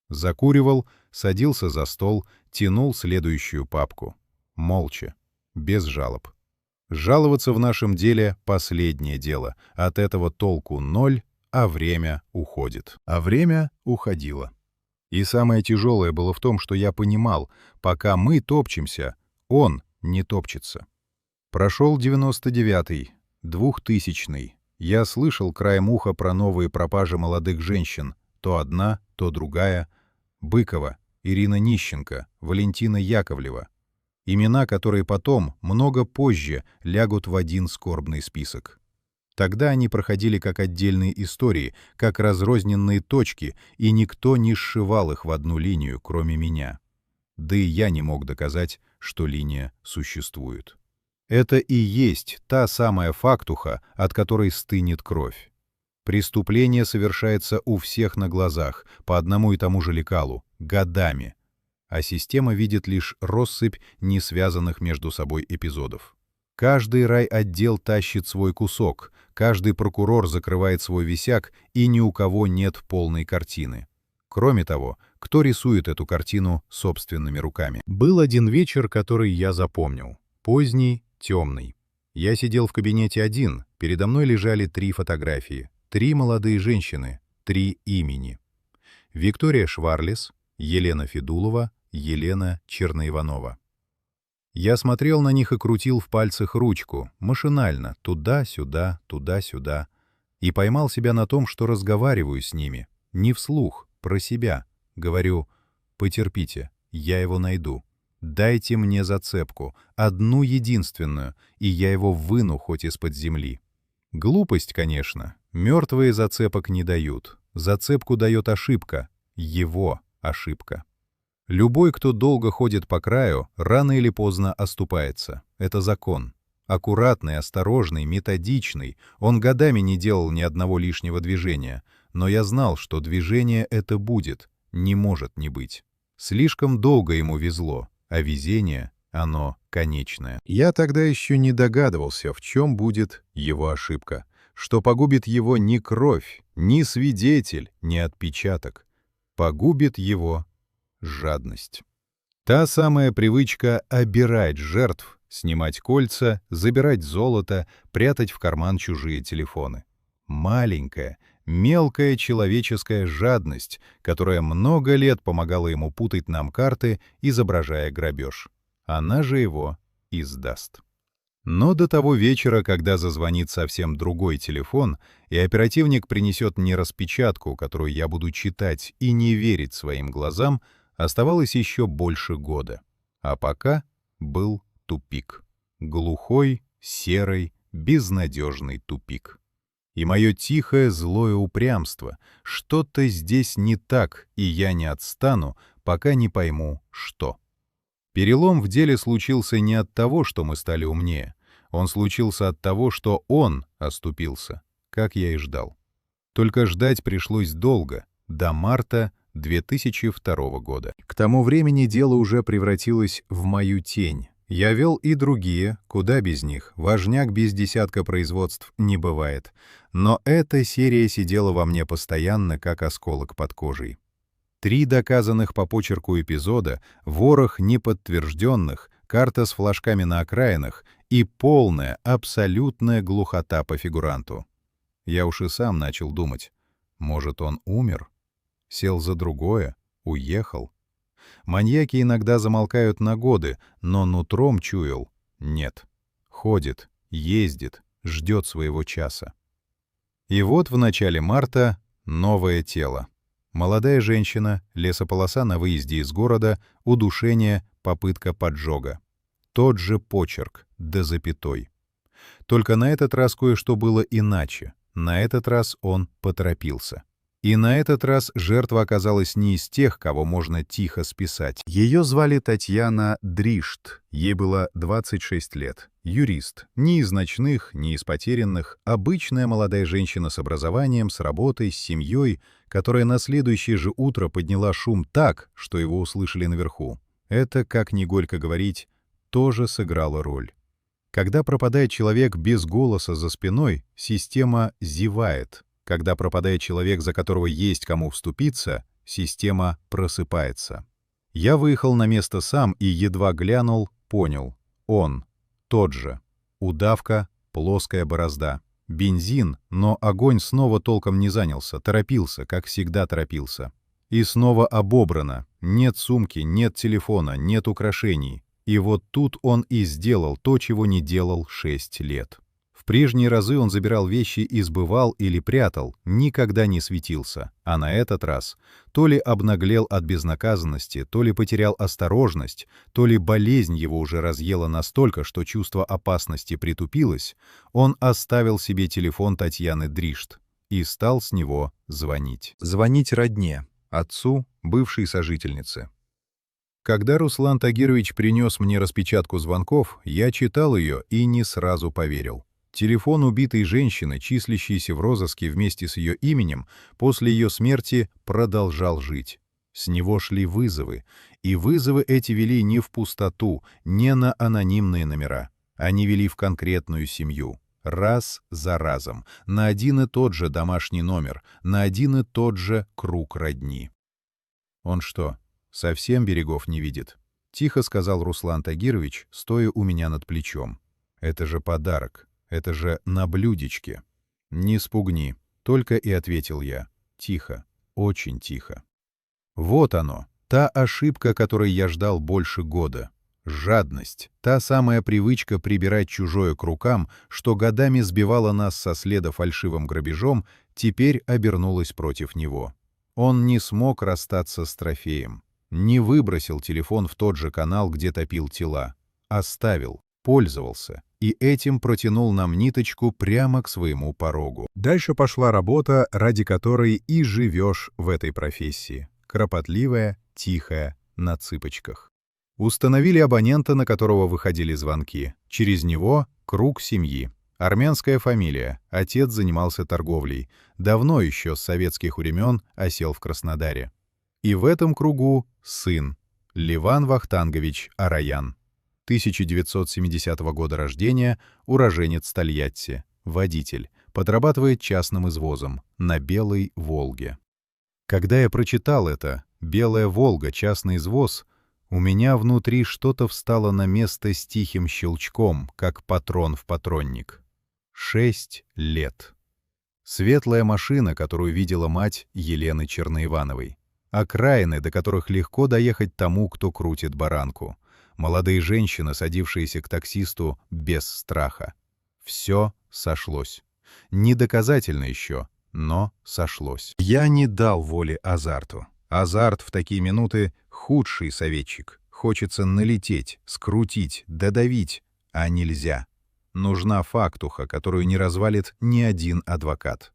Закуривал, садился за стол, тянул следующую папку. Молча, без жалоб. Жаловаться в нашем деле — последнее дело. От этого толку 0, а время уходит. А время уходило. И самое тяжелое было в том, что я понимал, пока мы топчемся, он не топчется. Прошел 99-й, 2000-й. Я слышал краем уха про новые пропажи молодых женщин. То одна, то другая. Быкова, Ирина Нищенко, Валентина Яковлева. Имена, которые потом, много позже, лягут в один скорбный список. Тогда они проходили как отдельные истории, как разрозненные точки, и никто не сшивал их в одну линию, кроме меня. Да и я не мог доказать, что линия существует. Это и есть та самая фактуха, от которой стынет кровь. Преступление совершается у всех на глазах, по одному и тому же лекалу, годами. А система видит лишь россыпь несвязанных между собой эпизодов. Каждый райотдел тащит свой кусок, каждый прокурор закрывает свой висяк, и ни у кого нет полной картины. Кроме того, кто рисует эту картину собственными руками? Был один вечер, который я запомнил. Поздний, темный. Я сидел в кабинете один, передо мной лежали 3 фотографии, 3 молодые женщины, 3 имени. Виктория Шварлес, Елена Федулова, Елена Черноиванова. Я смотрел на них и крутил в пальцах ручку, машинально, туда-сюда, туда-сюда, и поймал себя на том, что разговариваю с ними, не вслух, про себя. Говорю: потерпите, я его найду. Дайте мне зацепку, одну единственную, и я его выну хоть из-под земли. Глупость, конечно, мертвые зацепок не дают. Зацепку дает ошибка, его ошибка. Любой, кто долго ходит по краю, рано или поздно оступается. Это закон. Аккуратный, осторожный, методичный, он годами не делал ни одного лишнего движения, но я знал, что движение это будет, не может не быть. Слишком долго ему везло, а везение, оно конечное. Я тогда еще не догадывался, в чем будет его ошибка, что погубит его не кровь, ни свидетель, ни отпечаток. Погубит его жадность. Та самая привычка обирать жертв, снимать кольца, забирать золото, прятать в карман чужие телефоны. Маленькая, мелкая человеческая жадность, которая много лет помогала ему путать нам карты, изображая грабеж. Она же его и сдаст. Но до того вечера, когда зазвонит совсем другой телефон, и оперативник принесет мне распечатку, которую я буду читать и не верить своим глазам, оставалось еще больше года. А пока был тупик. Глухой, серый, безнадежный тупик. И мое тихое злое упрямство. Что-то здесь не так, и я не отстану, пока не пойму, что. Перелом в деле случился не от того, что мы стали умнее. Он случился от того, что он оступился, как я и ждал. Только ждать пришлось долго, до марта 2002 года. К тому времени дело уже превратилось в мою тень. Я вел и другие, куда без них, важняк без десятка производств не бывает. Но эта серия сидела во мне постоянно, как осколок под кожей. 3 доказанных по почерку эпизода, ворох неподтвержденных, карта с флажками на окраинах и полная, абсолютная глухота по фигуранту. Я уж и сам начал думать, может, он умер? Сел за другое, уехал. Маньяки иногда замолкают на годы, но нутром чуял — нет. Ходит, ездит, ждет своего часа. И вот в начале марта новое тело. Молодая женщина, лесополоса на выезде из города, удушение, попытка поджога. Тот же почерк, до запятой. Только на этот раз кое-что было иначе. На этот раз он поторопился. И на этот раз жертва оказалась не из тех, кого можно тихо списать. Ее звали Татьяна Дришт, ей было 26 лет. Юрист, ни из ночных, ни из потерянных, обычная молодая женщина с образованием, с работой, с семьей, которая на следующее же утро подняла шум так, что его услышали наверху. Это, как ни горько говорить, тоже сыграло роль. Когда пропадает человек без голоса за спиной, система зевает. Когда пропадает человек, за которого есть кому вступиться, система просыпается. Я выехал на место сам и едва глянул, понял. Он. Тот же. Удавка, плоская борозда. Бензин, но огонь снова толком не занялся, торопился, как всегда торопился. И снова обобрано. Нет сумки, нет телефона, нет украшений. И вот тут он и сделал то, чего не делал 6 лет. В прежние разы он забирал вещи и сбывал или прятал, никогда не светился. А на этот раз то ли обнаглел от безнаказанности, то ли потерял осторожность, то ли болезнь его уже разъела настолько, что чувство опасности притупилось, он оставил себе телефон Татьяны Дришт и стал с него звонить. Звонить родне, отцу, бывшей сожительнице. Когда Руслан Тагирович принес мне распечатку звонков, я читал ее и не сразу поверил. Телефон убитой женщины, числящийся в розыске вместе с ее именем, после ее смерти продолжал жить. С него шли вызовы, и вызовы эти вели не в пустоту, не на анонимные номера. Они вели в конкретную семью. Раз за разом, на один и тот же домашний номер, на один и тот же круг родни. «Он что, совсем берегов не видит?» — тихо сказал Руслан Тагирович, стоя у меня над плечом. «Это же подарок, это же на блюдечке». «Не спугни», — только и ответил я. Тихо, очень тихо. Вот оно, та ошибка, которой я ждал больше года. Жадность, та самая привычка прибирать чужое к рукам, что годами сбивала нас со следа фальшивым грабежом, теперь обернулась против него. Он не смог расстаться с трофеем, не выбросил телефон в тот же канал, где топил тела, оставил, пользовался и этим протянул нам ниточку прямо к своему порогу. Дальше пошла работа, ради которой и живешь в этой профессии. Кропотливая, тихая, на цыпочках. Установили абонента, на которого выходили звонки. Через него круг семьи. Армянская фамилия, отец занимался торговлей. Давно еще с советских времен осел в Краснодаре. И в этом кругу сын, Леван Вахтангович Араян. 1970 года рождения, уроженец Тольятти, водитель, подрабатывает частным извозом на Белой Волге. Когда я прочитал это, «Белая Волга, частный извоз», у меня внутри что-то встало на место с тихим щелчком, как патрон в патронник. 6 лет. Светлая машина, которую видела мать Елены Черноивановой. Окраины, до которых легко доехать тому, кто крутит баранку. Молодые женщины, садившиеся к таксисту без страха. Все сошлось. Не доказательно еще, но сошлось. Я не дал воли азарту. Азарт в такие минуты — худший советчик. Хочется налететь, скрутить, додавить, а нельзя. Нужна фактуха, которую не развалит ни один адвокат.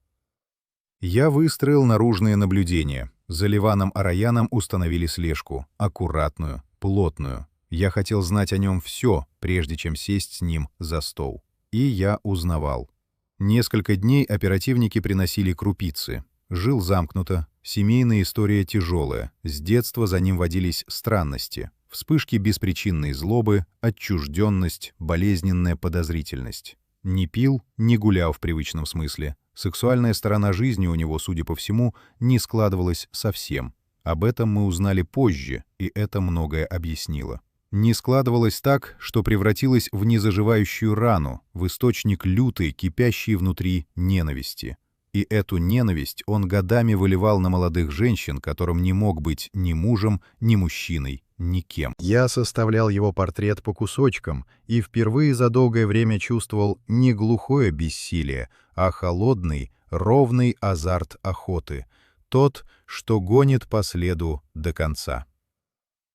Я выстроил наружные наблюдения. За Леваном Араяном установили слежку. Аккуратную, плотную. Я хотел знать о нем все, прежде чем сесть с ним за стол. И я узнавал. Несколько дней оперативники приносили крупицы. Жил замкнуто, семейная история тяжелая, с детства за ним водились странности, вспышки беспричинной злобы, отчужденность, болезненная подозрительность. Не пил, не гулял в привычном смысле. Сексуальная сторона жизни у него, судя по всему, не складывалась совсем. Об этом мы узнали позже, и это многое объяснило. Не складывалось так, что превратилось в незаживающую рану, в источник лютой, кипящей внутри ненависти. И эту ненависть он годами выливал на молодых женщин, которым не мог быть ни мужем, ни мужчиной, никем. Я составлял его портрет по кусочкам и впервые за долгое время чувствовал не глухое бессилие, а холодный, ровный азарт охоты, тот, что гонит по следу до конца.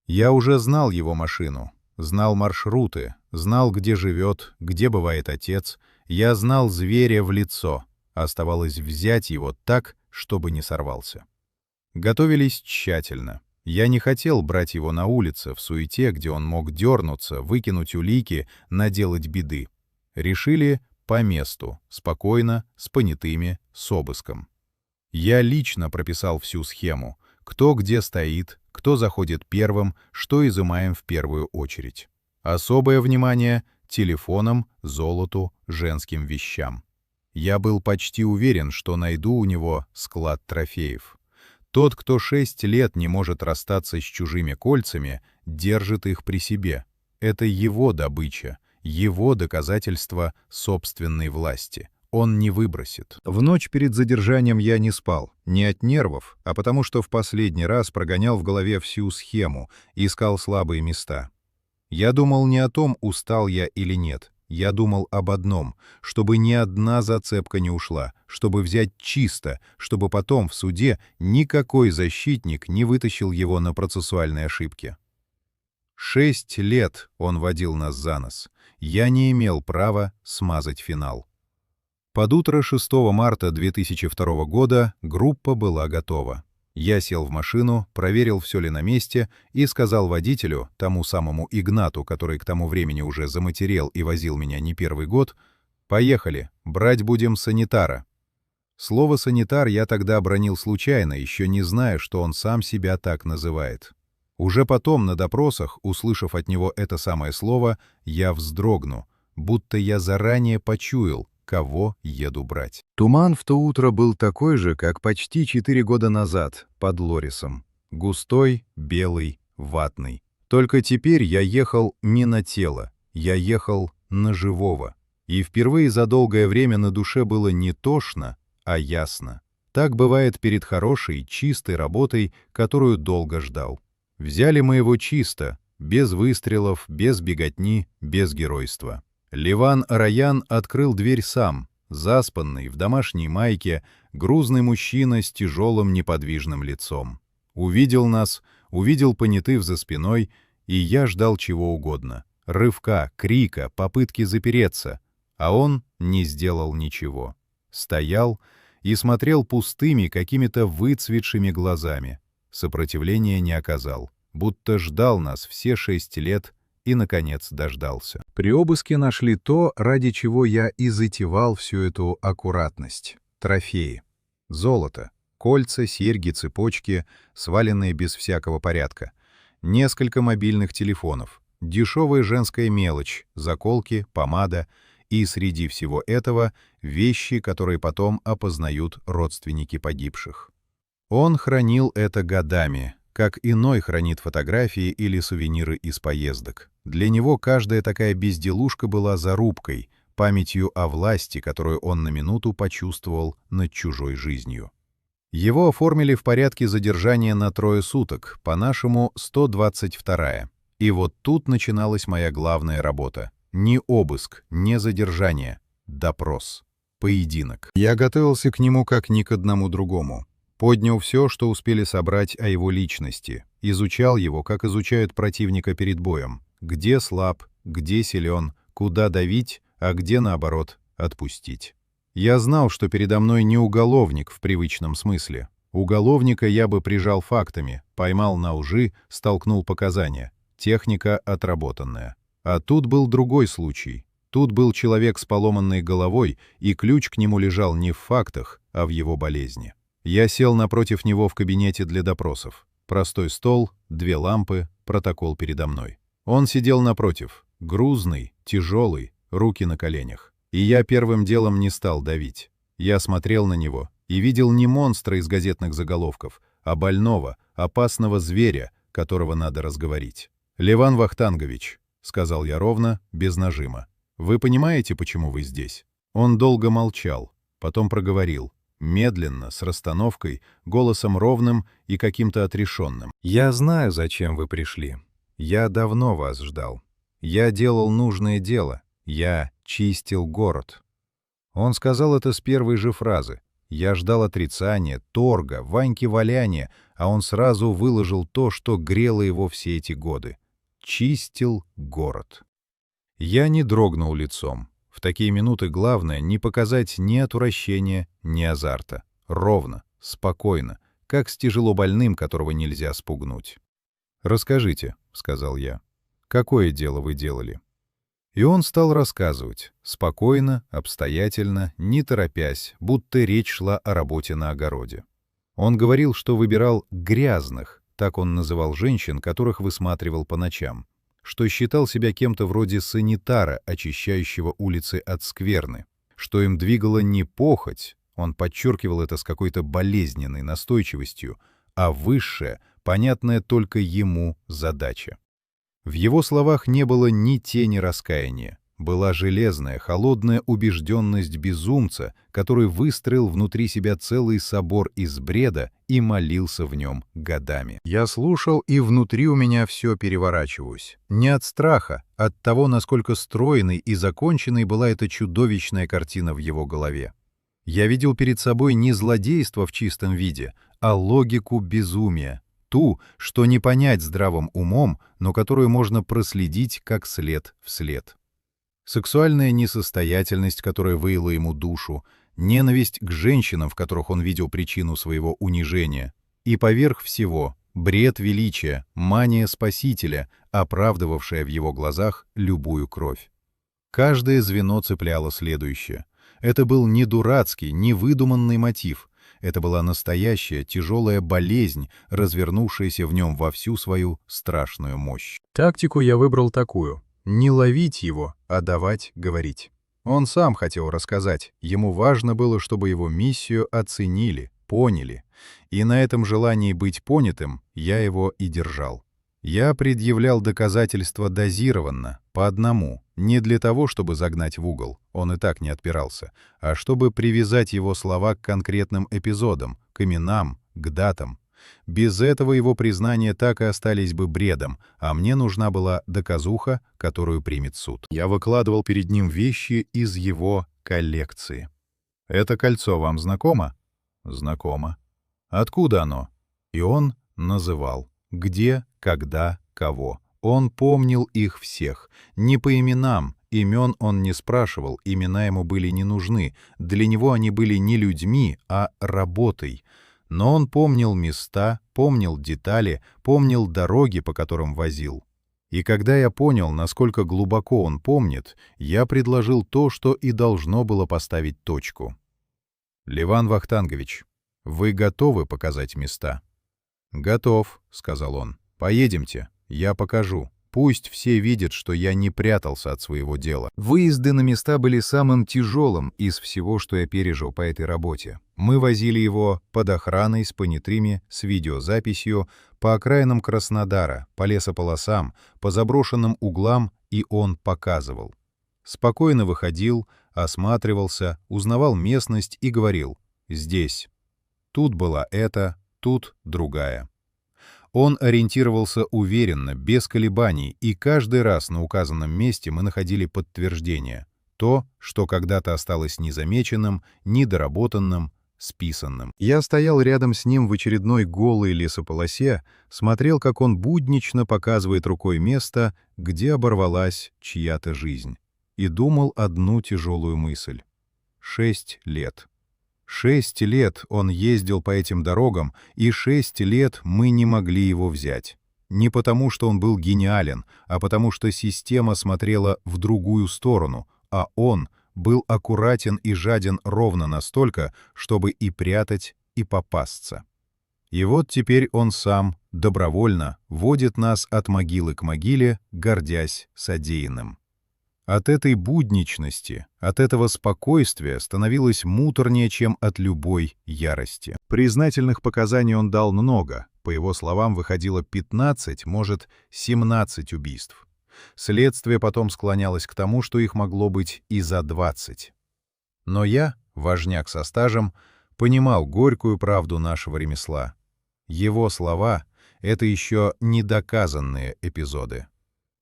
Я уже знал его машину, знал маршруты, знал, где живет, где бывает отец, я знал зверя в лицо. Оставалось взять его так, чтобы не сорвался. Готовились тщательно. Я не хотел брать его на улице, в суете, где он мог дернуться, выкинуть улики, наделать беды. Решили по месту, спокойно, с понятыми, с обыском. Я лично прописал всю схему, кто где стоит, кто заходит первым, что изымаем в первую очередь. Особое внимание — телефонам, золоту, женским вещам. Я был почти уверен, что найду у него склад трофеев. Тот, кто 6 лет не может расстаться с чужими кольцами, держит их при себе. Это его добыча, его доказательство собственной власти. Он не выбросит. В ночь перед задержанием я не спал. Не от нервов, а потому что в последний раз прогонял в голове всю схему, искал слабые места. Я думал не о том, устал я или нет. Я думал об одном, чтобы ни одна зацепка не ушла, чтобы взять чисто, чтобы потом в суде никакой защитник не вытащил его на процессуальной ошибке. 6 лет он водил нас за нос. Я не имел права смазать финал. Под утро 6 марта 2002 года группа была готова. Я сел в машину, проверил, все ли на месте, и сказал водителю, тому самому Игнату, который к тому времени уже заматерел и возил меня не первый год: Поехали, брать будем санитара». Слово «санитар» я тогда обронил случайно, еще не зная, что он сам себя так называет. Уже потом, на допросах, услышав от него это самое слово, я вздрогну, будто я заранее почуял, кого еду брать. Туман в то утро был такой же, как почти 4 года назад под Лорисом. Густой, белый, ватный. Только теперь я ехал не на тело, я ехал на живого. И впервые за долгое время на душе было не тошно, а ясно. Так бывает перед хорошей, чистой работой, которую долго ждал. Взяли мы его чисто, без выстрелов, без беготни, без геройства. Леван Араян открыл дверь сам, заспанный, в домашней майке, грузный мужчина с тяжелым неподвижным лицом. Увидел нас, увидел понятых за спиной, и я ждал чего угодно. Рывка, крика, попытки запереться. А он не сделал ничего. Стоял и смотрел пустыми, какими-то выцветшими глазами. Сопротивления не оказал, будто ждал нас все 6 лет и, наконец, дождался. При обыске нашли то, ради чего я и затевал всю эту аккуратность. Трофеи. Золото. Кольца, серьги, цепочки, сваленные без всякого порядка. Несколько мобильных телефонов. Дешевая женская мелочь, заколки, помада. И среди всего этого вещи, которые потом опознают родственники погибших. Он хранил это годами, как иной хранит фотографии или сувениры из поездок. Для него каждая такая безделушка была зарубкой, памятью о власти, которую он на минуту почувствовал над чужой жизнью. Его оформили в порядке задержания на 3 суток, по-нашему 122-я. И вот тут начиналась моя главная работа. Не обыск, не задержание, допрос, поединок. Я готовился к нему как ни к одному другому. Поднял все, что успели собрать о его личности, изучал его, как изучают противника перед боем. Где слаб, где силен, куда давить, а где, наоборот, отпустить. Я знал, что передо мной не уголовник в привычном смысле. Уголовника я бы прижал фактами, поймал на лжи, столкнул показания. Техника отработанная. А тут был другой случай. Тут был человек с поломанной головой, и ключ к нему лежал не в фактах, а в его болезни. Я сел напротив него в кабинете для допросов. Простой стол, 2 лампы, протокол передо мной. Он сидел напротив, грузный, тяжелый, руки на коленях. И я первым делом не стал давить. Я смотрел на него и видел не монстра из газетных заголовков, а больного, опасного зверя, которого надо разговорить. «Леван Вахтангович», — сказал я ровно, без нажима, — «вы понимаете, почему вы здесь?» Он долго молчал, потом проговорил, медленно, с расстановкой, голосом ровным и каким-то отрешенным. «Я знаю, зачем вы пришли. Я давно вас ждал. Я делал нужное дело. Я чистил город». Он сказал это с первой же фразы. Я ждал отрицания, торга, Ваньки-валяния, а он сразу выложил то, что грело его все эти годы. Чистил город. Я не дрогнул лицом. В такие минуты главное не показать ни отвращения, ни азарта. Ровно, спокойно, как с тяжелобольным, которого нельзя спугнуть. «Расскажите», — сказал я, — «какое дело вы делали?» И он стал рассказывать, спокойно, обстоятельно, не торопясь, будто речь шла о работе на огороде. Он говорил, что выбирал грязных, так он называл женщин, которых высматривал по ночам, что считал себя кем-то вроде санитара, очищающего улицы от скверны, что им двигала не похоть, он подчеркивал это с какой-то болезненной настойчивостью, а высшая, понятная только ему задача. В его словах не было ни тени раскаяния. Была железная, холодная убежденность безумца, который выстроил внутри себя целый собор из бреда и молился в нем годами. Я слушал, и внутри у меня все переворачивалось. Не от страха, от того, насколько стройной и законченной была эта чудовищная картина в его голове. Я видел перед собой не злодейство в чистом виде, а логику безумия. Ту, что не понять здравым умом, но которую можно проследить как след в след. Сексуальная несостоятельность, которая выила ему душу, ненависть к женщинам, в которых он видел причину своего унижения, и поверх всего бред величия, мания спасителя, оправдывавшая в его глазах любую кровь. Каждое звено цепляло следующее. Это был не дурацкий, не выдуманный мотив. Это была настоящая тяжелая болезнь, развернувшаяся в нем во всю свою страшную мощь. Тактику я выбрал такую: не ловить его, а давать говорить. Он сам хотел рассказать, ему важно было, чтобы его миссию оценили, поняли. И на этом желании быть понятым я его и держал. Я предъявлял доказательства дозированно, по одному, не для того, чтобы загнать в угол, он и так не отпирался, а чтобы привязать его слова к конкретным эпизодам, к именам, к датам. Без этого его признания так и остались бы бредом, а мне нужна была доказуха, которую примет суд. Я выкладывал перед ним вещи из его коллекции. «Это кольцо вам знакомо?» «Знакомо». «Откуда оно?» И он называл. Где, когда, кого. Он помнил их всех. Не по именам, имен он не спрашивал, имена ему были не нужны. Для него они были не людьми, а работой. Но он помнил места, помнил детали, помнил дороги, по которым возил. И когда я понял, насколько глубоко он помнит, я предложил то, что и должно было поставить точку. «Леван Вахтангович, вы готовы показать места?» «Готов», — сказал он. «Поедемте, я покажу. Пусть все видят, что я не прятался от своего дела». Выезды на места были самым тяжелым из всего, что я пережил по этой работе. Мы возили его под охраной, с понятыми, с видеозаписью, по окраинам Краснодара, по лесополосам, по заброшенным углам, и он показывал. Спокойно выходил, осматривался, узнавал местность и говорил: «Здесь. Тут была эта, тут другая». Он ориентировался уверенно, без колебаний, и каждый раз на указанном месте мы находили подтверждение. То, что когда-то осталось незамеченным, недоработанным, списанным. Я стоял рядом с ним в очередной голой лесополосе, смотрел, как он буднично показывает рукой место, где оборвалась чья-то жизнь, и думал одну тяжелую мысль. 6 лет. 6 лет он ездил по этим дорогам, и 6 лет мы не могли его взять. Не потому, что он был гениален, а потому, что система смотрела в другую сторону, а он был аккуратен и жаден ровно настолько, чтобы и прятать, и попасться. И вот теперь он сам, добровольно, водит нас от могилы к могиле, гордясь содеянным. От этой будничности, от этого спокойствия становилось муторнее, чем от любой ярости. Признательных показаний он дал много, по его словам, выходило 15, может, 17 убийств. Следствие потом склонялось к тому, что их могло быть и за 20. Но я, важняк со стажем, понимал горькую правду нашего ремесла. Его слова — это еще недоказанные эпизоды.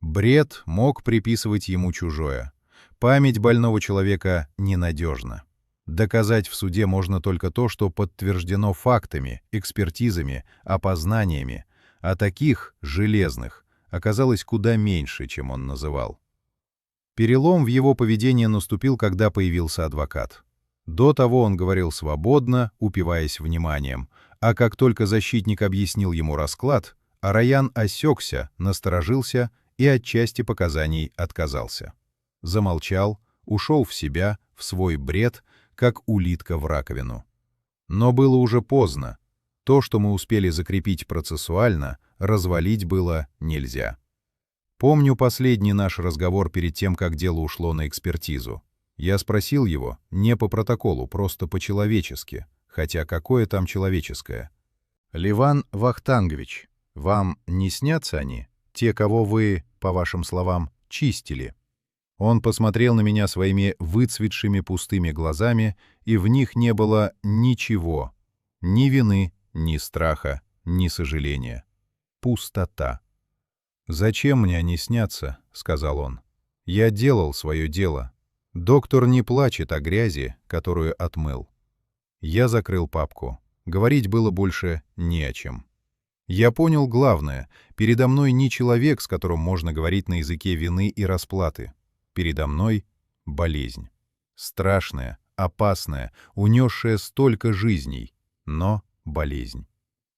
Бред мог приписывать ему чужое. Память больного человека ненадежна. Доказать в суде можно только то, что подтверждено фактами, экспертизами, опознаниями, а таких, железных, оказалось куда меньше, чем он называл. Перелом в его поведении наступил, когда появился адвокат. До того он говорил свободно, упиваясь вниманием, а как только защитник объяснил ему расклад, Араян осекся, насторожился и от части показаний отказался. Замолчал, ушел в себя, в свой бред, как улитка в раковину. Но было уже поздно. То, что мы успели закрепить процессуально, развалить было нельзя. Помню последний наш разговор перед тем, как дело ушло на экспертизу. Я спросил его, не по протоколу, просто по-человечески, хотя какое там человеческое. «Леван Вахтангович, вам не снятся они, те, кого вы, по вашим словам, чистили?» Он посмотрел на меня своими выцветшими пустыми глазами, и в них не было ничего, ни вины, ни страха, ни сожаления. Пустота. «Зачем мне они снятся?» — сказал он. «Я делал свое дело. Доктор не плачет о грязи, которую отмыл». Я закрыл папку. Говорить было больше не о чем. Я понял главное. Передо мной не человек, с которым можно говорить на языке вины и расплаты. Передо мной болезнь. Страшная, опасная, унесшая столько жизней, но болезнь.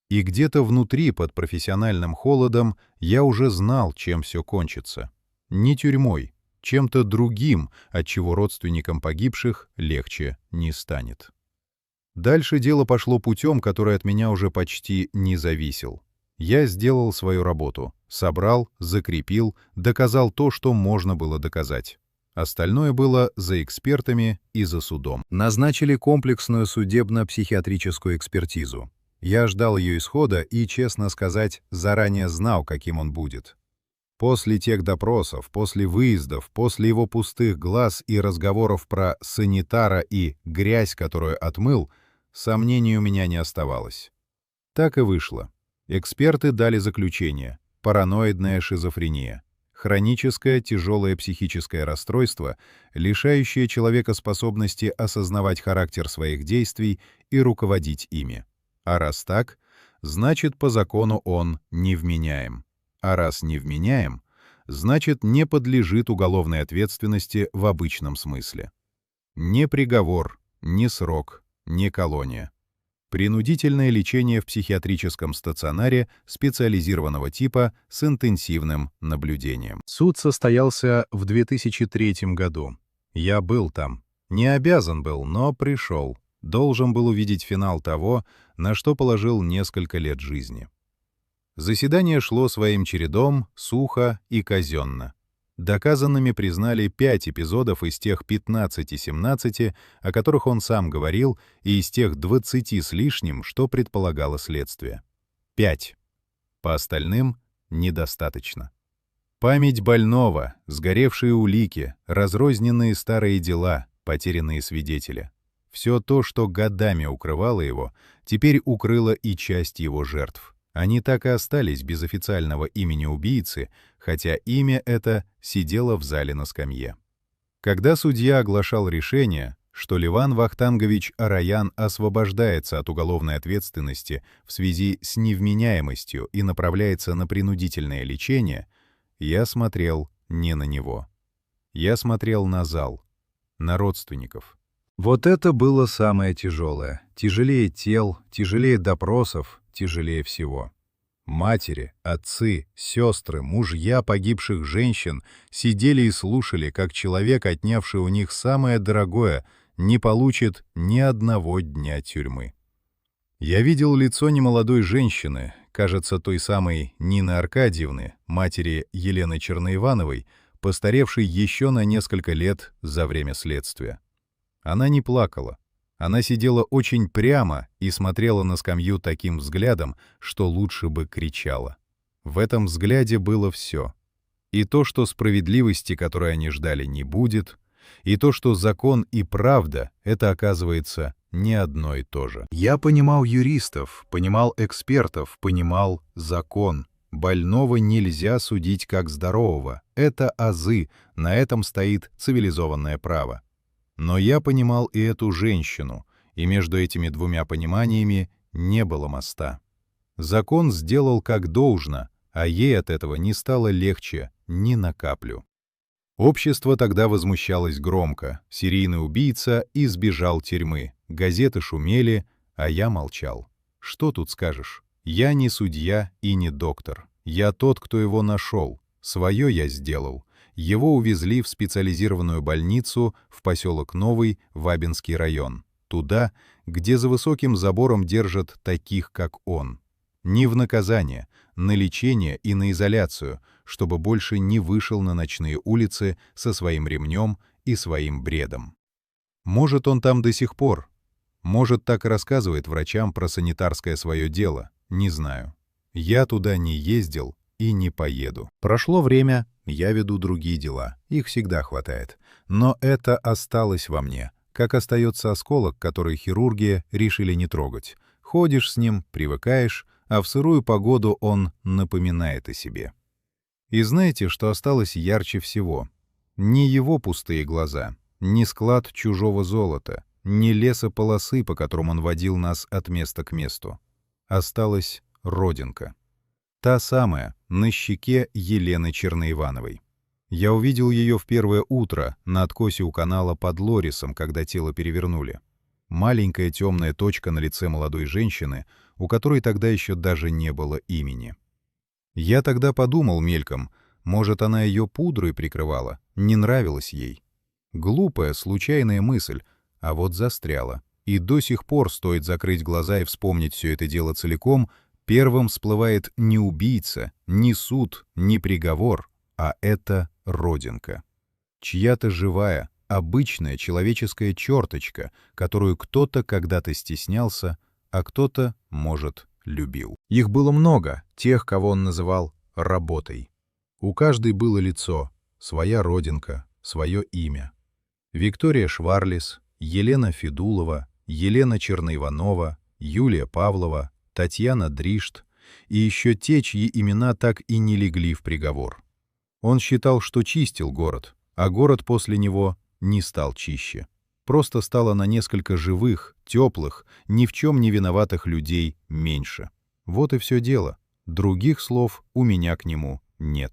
И где-то внутри, под профессиональным холодом, я уже знал, чем все кончится. Не тюрьмой, чем-то другим, от чего родственникам погибших легче не станет. Дальше дело пошло путем, который от меня уже почти не зависел. Я сделал свою работу, собрал, закрепил, доказал то, что можно было доказать. Остальное было за экспертами и за судом. Назначили комплексную судебно-психиатрическую экспертизу. Я ждал ее исхода и, честно сказать, заранее знал, каким он будет. После тех допросов, после выездов, после его пустых глаз и разговоров про санитара и грязь, которую отмыл, сомнений у меня не оставалось. Так и вышло. Эксперты дали заключение: параноидная шизофрения. Хроническое тяжелое психическое расстройство, лишающее человека способности осознавать характер своих действий и руководить ими. А раз так, значит, по закону он невменяем. А раз невменяем, значит, не подлежит уголовной ответственности в обычном смысле. Ни приговор, ни срок, ни колония. Принудительное лечение в психиатрическом стационаре специализированного типа с интенсивным наблюдением. Суд состоялся в 2003 году. Я был там. Не обязан был, но пришел. Должен был увидеть финал того, на что положил несколько лет жизни. Заседание шло своим чередом, сухо и казенно. Доказанными признали 5 эпизодов из тех 15-17, о которых он сам говорил, и из тех 20 с лишним, что предполагало следствие. 5. По остальным недостаточно. Память больного, сгоревшие улики, разрозненные старые дела, потерянные свидетели. Все то, что годами укрывало его, теперь укрыло и часть его жертв. Они так и остались без официального имени убийцы, хотя имя это сидело в зале на скамье. Когда судья оглашал решение, что Леван Вахтангович Араян освобождается от уголовной ответственности в связи с невменяемостью и направляется на принудительное лечение, я смотрел не на него. Я смотрел на зал, на родственников. Вот это было самое тяжелое. Тяжелее тел, тяжелее допросов, тяжелее всего. Матери, отцы, сестры, мужья погибших женщин сидели и слушали, как человек, отнявший у них самое дорогое, не получит ни одного дня тюрьмы. Я видел лицо немолодой женщины, кажется, той самой Нины Аркадьевны, матери Елены Черноивановой, постаревшей еще на несколько лет за время следствия. Она не плакала. Она сидела очень прямо и смотрела на скамью таким взглядом, что лучше бы кричала. В этом взгляде было все. И то, что справедливости, которой они ждали, не будет, и то, что закон и правда — это, оказывается, не одно и то же. Я понимал юристов, понимал экспертов, понимал закон. Больного нельзя судить как здорового. Это азы, на этом стоит цивилизованное право. Но я понимал и эту женщину, и между этими двумя пониманиями не было моста. Закон сделал как должно, а ей от этого не стало легче ни на каплю. Общество тогда возмущалось громко. Серийный убийца избежал тюрьмы. Газеты шумели, а я молчал. Что тут скажешь? Я не судья и не доктор. Я тот, кто его нашел. Свое я сделал. Его увезли в специализированную больницу в поселок Новый, Вабинский район. Туда, где за высоким забором держат таких, как он. Не в наказание, на лечение и на изоляцию, чтобы больше не вышел на ночные улицы со своим ремнем и своим бредом. Может, он там до сих пор. Может, так и рассказывает врачам про санитарское свое дело. Не знаю. Я туда не ездил и не поеду. Прошло время, я веду другие дела. Их всегда хватает. Но это осталось во мне, как остается осколок, который хирурги решили не трогать. Ходишь с ним, привыкаешь, а в сырую погоду он напоминает о себе. И знаете, что осталось ярче всего? Не его пустые глаза, не склад чужого золота, не лесополосы, по которым он водил нас от места к месту. Осталась родинка. Та самая, на щеке Елены Черноивановой. Я увидел ее в первое утро на откосе у канала под Лорисом, когда тело перевернули. Маленькая темная точка на лице молодой женщины, у которой тогда еще даже не было имени. Я тогда подумал мельком, может, она ее пудрой прикрывала, не нравилось ей. Глупая, случайная мысль, а вот застряла. И до сих пор, стоит закрыть глаза и вспомнить все это дело целиком, первым всплывает не убийца, не суд, не приговор, а это родинка. Чья-то живая, обычная человеческая черточка, которую кто-то когда-то стеснялся, а кто-то, может, любил. Их было много, тех, кого он называл работой. У каждой было лицо, своя родинка, свое имя. Виктория Шварлис, Елена Федулова, Елена Черноиванова, Юлия Павлова, Татьяна Дришт и еще те, чьи имена так и не легли в приговор. Он считал, что чистил город, а город после него не стал чище. Просто стало на несколько живых, теплых, ни в чем не виноватых людей меньше. Вот и все дело. Других слов у меня к нему нет.